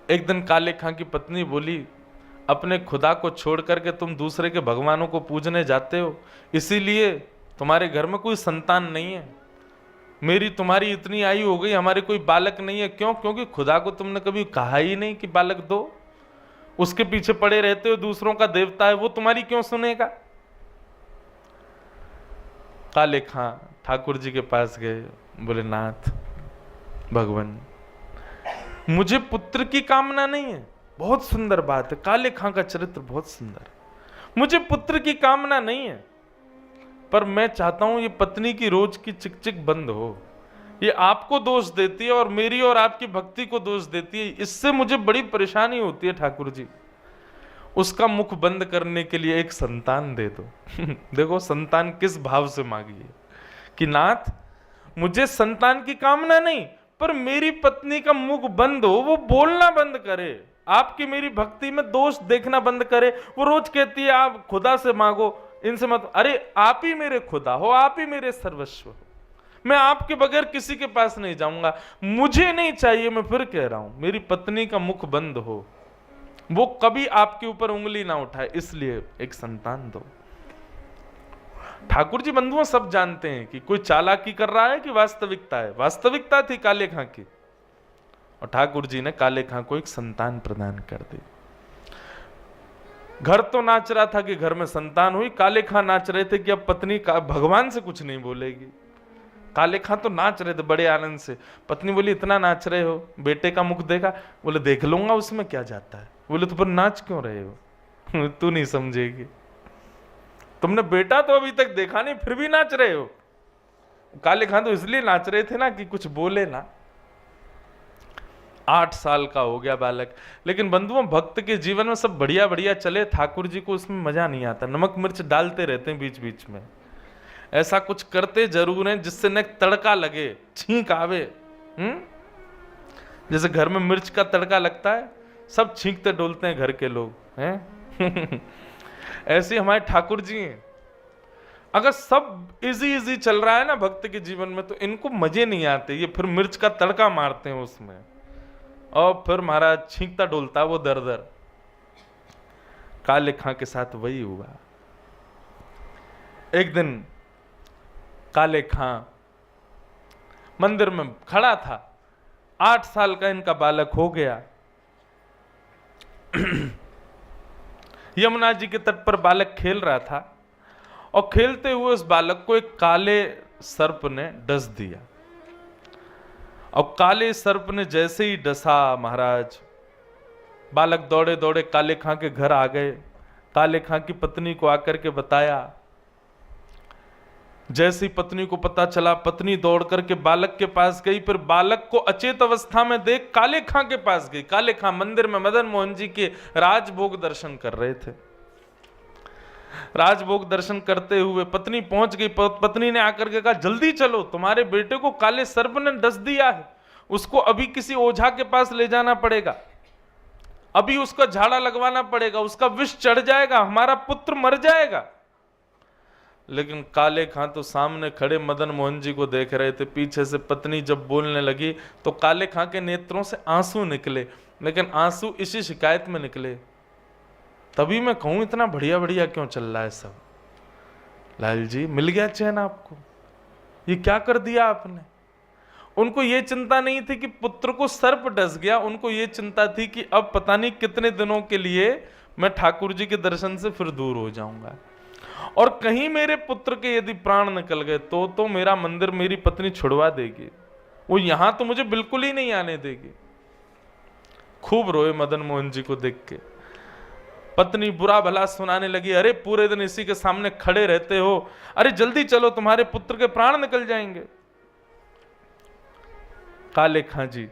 एक दिन काले खां की पत्नी बोली, अपने खुदा को छोड़ करके तुम दूसरे के भगवानों को पूजने जाते हो, इसीलिए तुम्हारे घर में कोई संतान नहीं है। मेरी तुम्हारी इतनी आयु हो गई, हमारे कोई बालक नहीं है। क्यों? क्योंकि खुदा को तुमने कभी कहा ही नहीं कि बालक दो। उसके पीछे पड़े रहते हो, दूसरों का देवता है, वो तुम्हारी क्यों सुनेगा? काले खां ठाकुर जी के पास गए, बोले नाथ भगवान, मुझे पुत्र की कामना नहीं है। बहुत सुंदर बात है, काले खां का चरित्र बहुत सुंदर है। मुझे पुत्र की कामना नहीं है, पर मैं चाहता हूं ये पत्नी की रोज की चिकचिक बंद हो। ये आपको दोष देती है और मेरी और आपकी भक्ति को दोष देती है। इससे मुझे बड़ी परेशानी होती है ठाकुर जी। उसका मुख बंद करने के लिए एक संतान दे दो। देखो संतान किस भाव से मांगी है कि नाथ मुझे संतान की कामना नहीं, पर मेरी पत्नी का मुख बंद हो, वो बोलना बंद करे, आपकी मेरी भक्ति में दोष देखना बंद करे। वो रोज कहती है आप खुदा से मांगो, इनसे मत। अरे आप ही मेरे खुदा हो, आप ही मेरे सर्वस्व हो। मैं आपके बगैर किसी के पास नहीं जाऊंगा। मुझे नहीं चाहिए, मैं फिर कह रहा हूं, मेरी पत्नी का मुख बंद हो, वो कभी आपके ऊपर उंगली ना उठाए, इसलिए एक संतान दो। ठाकुर जी बंधुओं सब जानते हैं कि कोई चालाकी कर रहा है कि वास्तविकता है। वास्तविकता थी काले खां की, और ठाकुर जी ने काले खां को एक संतान प्रदान कर दी। घर तो नाच रहा था कि घर में संतान हुई। काले खां नाच रहे थे कि अब पत्नी का भगवान से कुछ नहीं बोलेगी। काले खां तो नाच रहे थे बड़े आनंद से। पत्नी बोली इतना नाच रहे हो, बेटे का मुख देखा? बोले देख लूंगा, उसमें क्या जाता है। बोले तो पर नाच क्यों रहे हो? तू नहीं समझेगी, तुमने बेटा तो अभी तक देखा नहीं, फिर भी नाच रहे हो। काले खां तो इसलिए नाच रहे थे ना कि कुछ बोले ना। 8 साल का हो गया बालक। लेकिन बंधुओं भक्त के जीवन में सब बढ़िया बढ़िया चले, ठाकुर जी को उसमें मजा नहीं आता। नमक मिर्च डालते रहते हैं बीच बीच में, ऐसा कुछ करते जरूर हैं जिससे न तड़का लगे, छींक आवे। जैसे घर में मिर्च का तड़का लगता है, सब छींकते डोलते हैं घर के लोग हैं। ऐसे हमारे ठाकुर जी हैं। अगर सब इजी इजी चल रहा है ना भक्त के जीवन में, तो इनको मजे नहीं आते। ये फिर मिर्च का तड़का मारते हैं उसमें, और फिर महाराज छींकता डोलता वो दर दर। काले खां के साथ वही हुआ। एक दिन काले खां मंदिर में खड़ा था, 8 साल का इनका बालक हो गया। यमुना जी के तट पर बालक खेल रहा था, और खेलते हुए उस बालक को एक काले सर्प ने डस दिया। और काले सर्प ने जैसे ही डसा महाराज, बालक दौड़े दौड़े काले खां के घर आ गए। काले खां की पत्नी को आकर के बताया। जैसी पत्नी को पता चला, पत्नी दौड़ करके बालक के पास गई। फिर बालक को अचेत अवस्था में देख काले खां के पास गई। काले खां मंदिर में मदन मोहन जी के राजभोग दर्शन कर रहे थे। राजभोग दर्शन करते हुए पत्नी पहुंच गई। पत्नी ने आकर के कहा जल्दी चलो, तुम्हारे बेटे को काले सर्प ने डस दिया है, उसको अभी किसी ओझा के पास ले जाना पड़ेगा, अभी उसका झाड़ा लगवाना पड़ेगा, उसका विष चढ़ जाएगा, हमारा पुत्र मर जाएगा। लेकिन काले खां तो सामने खड़े मदन मोहन जी को देख रहे थे। पीछे से पत्नी जब बोलने लगी तो काले खां के नेत्रों से आंसू निकले, लेकिन आंसू इसी शिकायत में निकले। तभी मैं कहूं इतना बढ़िया बढ़िया क्यों चल रहा है सब? लाल जी मिल गया चैन आपको? ये क्या कर दिया आपने? उनको ये चिंता नहीं थी कि पुत्र को सर्प डस गया, उनको ये चिंता थी कि अब पता नहीं कितने दिनों के लिए मैं ठाकुर जी के दर्शन से फिर दूर हो जाऊंगा, और कहीं मेरे पुत्र के यदि प्राण निकल गए तो मेरा मंदिर मेरी पत्नी छुड़वा देगी, वो यहां तो मुझे बिल्कुल ही नहीं आने देगी। खूब रोए मदन मोहन जी को देख के। पत्नी बुरा भला सुनाने लगी, अरे पूरे दिन इसी के सामने खड़े रहते हो, अरे जल्दी चलो तुम्हारे पुत्र के प्राण निकल जाएंगे। काले खां जी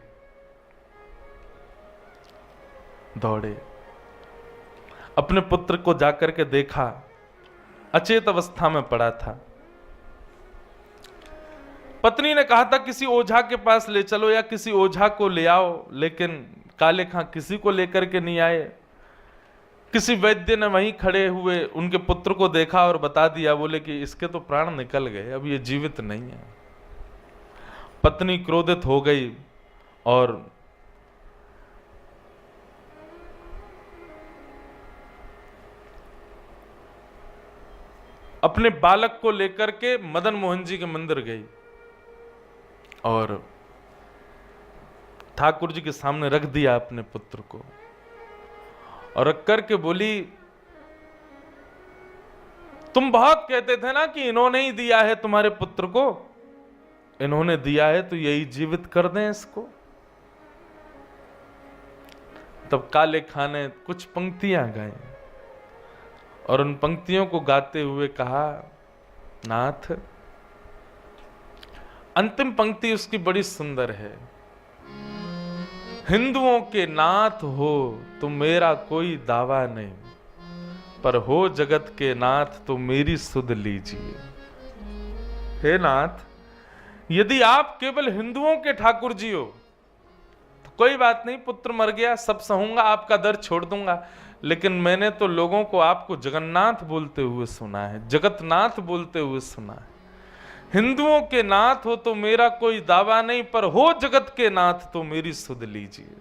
दौड़े, अपने पुत्र को जाकर के देखा, अचेत अवस्था में पड़ा था। पत्नी ने कहा था किसी ओझा के पास ले चलो या किसी ओझा को ले आओ, लेकिन काले खां किसी को लेकर के नहीं आए। किसी वैद्य ने वहीं खड़े हुए उनके पुत्र को देखा और बता दिया, बोले कि इसके तो प्राण निकल गए, अब ये जीवित नहीं है। पत्नी क्रोधित हो गई और अपने बालक को लेकर के मदन मोहन जी के मंदिर गई और ठाकुर जी के सामने रख दिया अपने पुत्र को, और रख करके बोली, तुम बहुत कहते थे ना कि इन्होंने ही दिया है तुम्हारे पुत्र को, इन्होंने दिया है तो यही जीवित कर दें इसको। तब काले खां ने कुछ पंक्तियां गाई और उन पंक्तियों को गाते हुए कहा, नाथ, अंतिम पंक्ति उसकी बड़ी सुंदर है, हिंदुओं के नाथ हो तो मेरा कोई दावा नहीं, पर हो जगत के नाथ तो मेरी सुध लीजिए। हे नाथ, यदि आप केवल हिंदुओं के ठाकुर जी हो तो कोई बात नहीं, पुत्र मर गया सब सहूंगा, आपका दर छोड़ दूंगा, लेकिन मैंने तो लोगों को आपको जगन्नाथ बोलते हुए सुना है, जगतनाथ बोलते हुए सुना है। हिंदुओं के नाथ हो तो मेरा कोई दावा नहीं, पर हो जगत के नाथ तो मेरी सुध लीजिए।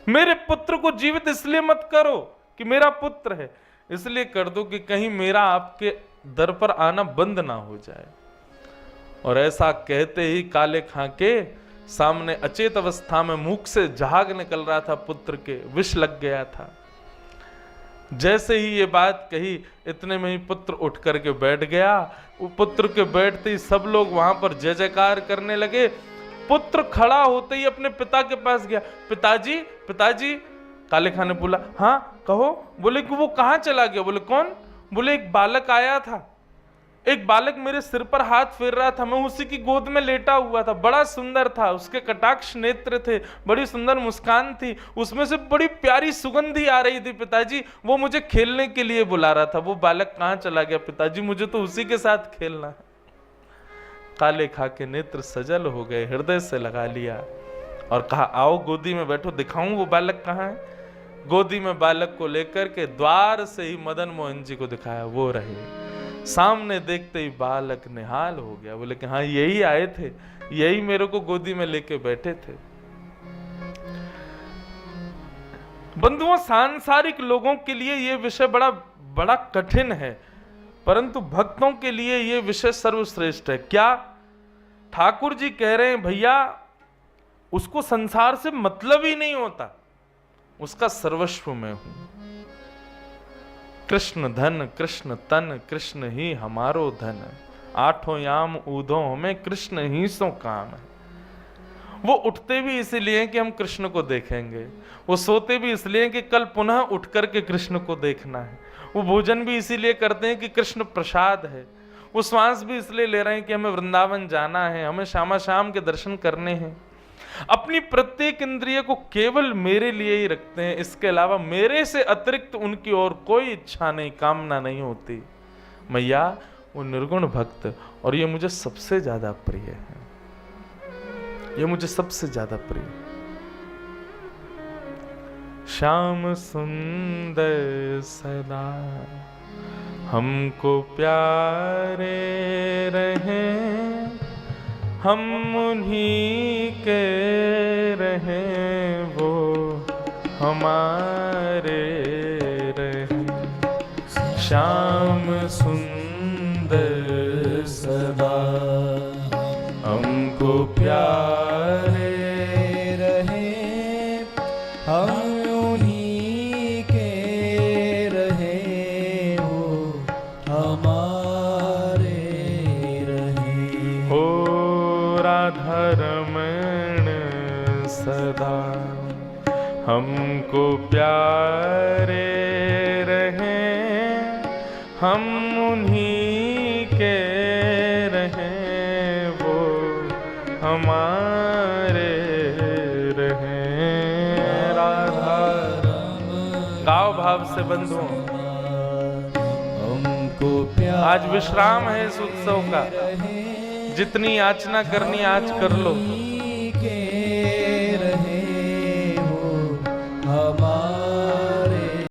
मेरे पुत्र को जीवित इसलिए मत करो कि मेरा पुत्र है, इसलिए कर दो कि कहीं मेरा आपके दर पर आना बंद ना हो जाए। और ऐसा कहते ही काले खां के सामने अचेत अवस्था में मुख से झाग निकल रहा था, पुत्र के विष लग गया था। जैसे ही ये बात कही, इतने में ही पुत्र उठ करके बैठ गया। वो पुत्र के बैठते ही सब लोग वहां पर जय जयकार करने लगे। पुत्र खड़ा होते ही अपने पिता के पास गया, पिताजी पिताजी। काले खां ने बोला, हाँ कहो। बोले कि वो कहाँ चला गया? बोले कौन? बोले एक बालक आया था, एक बालक मेरे सिर पर हाथ फेर रहा था, मैं उसी की गोद में लेटा हुआ था, बड़ा सुंदर था, उसके कटाक्ष नेत्र थे, बड़ी सुंदर मुस्कान थी, उसमें से बड़ी प्यारी सुगंधी आ रही थी पिताजी, वो मुझे खेलने के लिए बुला रहा था। वो बालक कहाँ चला गया पिताजी? मुझे तो उसी के साथ खेलना है। काले खां के नेत्र सजल हो गए, हृदय से लगा लिया और कहा, आओ गोदी में बैठो, दिखाऊं वो बालक कहाँ है। गोदी में बालक को लेकर के द्वार से ही मदन मोहन जी को दिखाया, वो रहे। सामने देखते ही बालक निहाल हो गया। बोले कि हाँ यही आए थे, यही मेरे को गोदी में लेके बैठे थे। बंधुओं, सांसारिक लोगों के लिए यह विषय बड़ा बड़ा कठिन है, परंतु भक्तों के लिए यह विषय सर्वश्रेष्ठ है। क्या ठाकुर जी कह रहे हैं, भैया उसको संसार से मतलब ही नहीं होता, उसका सर्वस्व मैं हूं। कृष्ण धन कृष्ण तन, कृष्ण ही हमारो धन, आठों याम ऊधों में कृष्ण ही सो काम है। वो उठते भी इसलिए कि हम कृष्ण को देखेंगे, वो सोते भी इसलिए कि कल पुनः उठ करके कृष्ण को देखना है, वो भोजन भी इसीलिए करते हैं कि कृष्ण प्रसाद है, वो श्वास भी इसलिए ले रहे हैं कि हमें वृंदावन जाना है, हमें श्यामा श्याम के दर्शन करने हैं। अपनी प्रत्येक इंद्रिय को केवल मेरे लिए ही रखते हैं, इसके अलावा मेरे से अतिरिक्त उनकी और कोई इच्छा नहीं, कामना नहीं होती। मैया वो निर्गुण भक्त, और ये मुझे सबसे ज्यादा प्रिय है, ये मुझे सबसे ज्यादा प्रिय। श्याम सुंदर सदा हमको प्यारे रहे, हम उन्हीं के रहें, वो हमारे रहें। श्याम सुंदर सदा हमको हम उन्हीं के रहें, वो हमारे रहें। राधा गाओ भाव से बंधुओं। हमको प्यार आज विश्राम है इस उत्सव का, जितनी याचना करनी आज कर लो।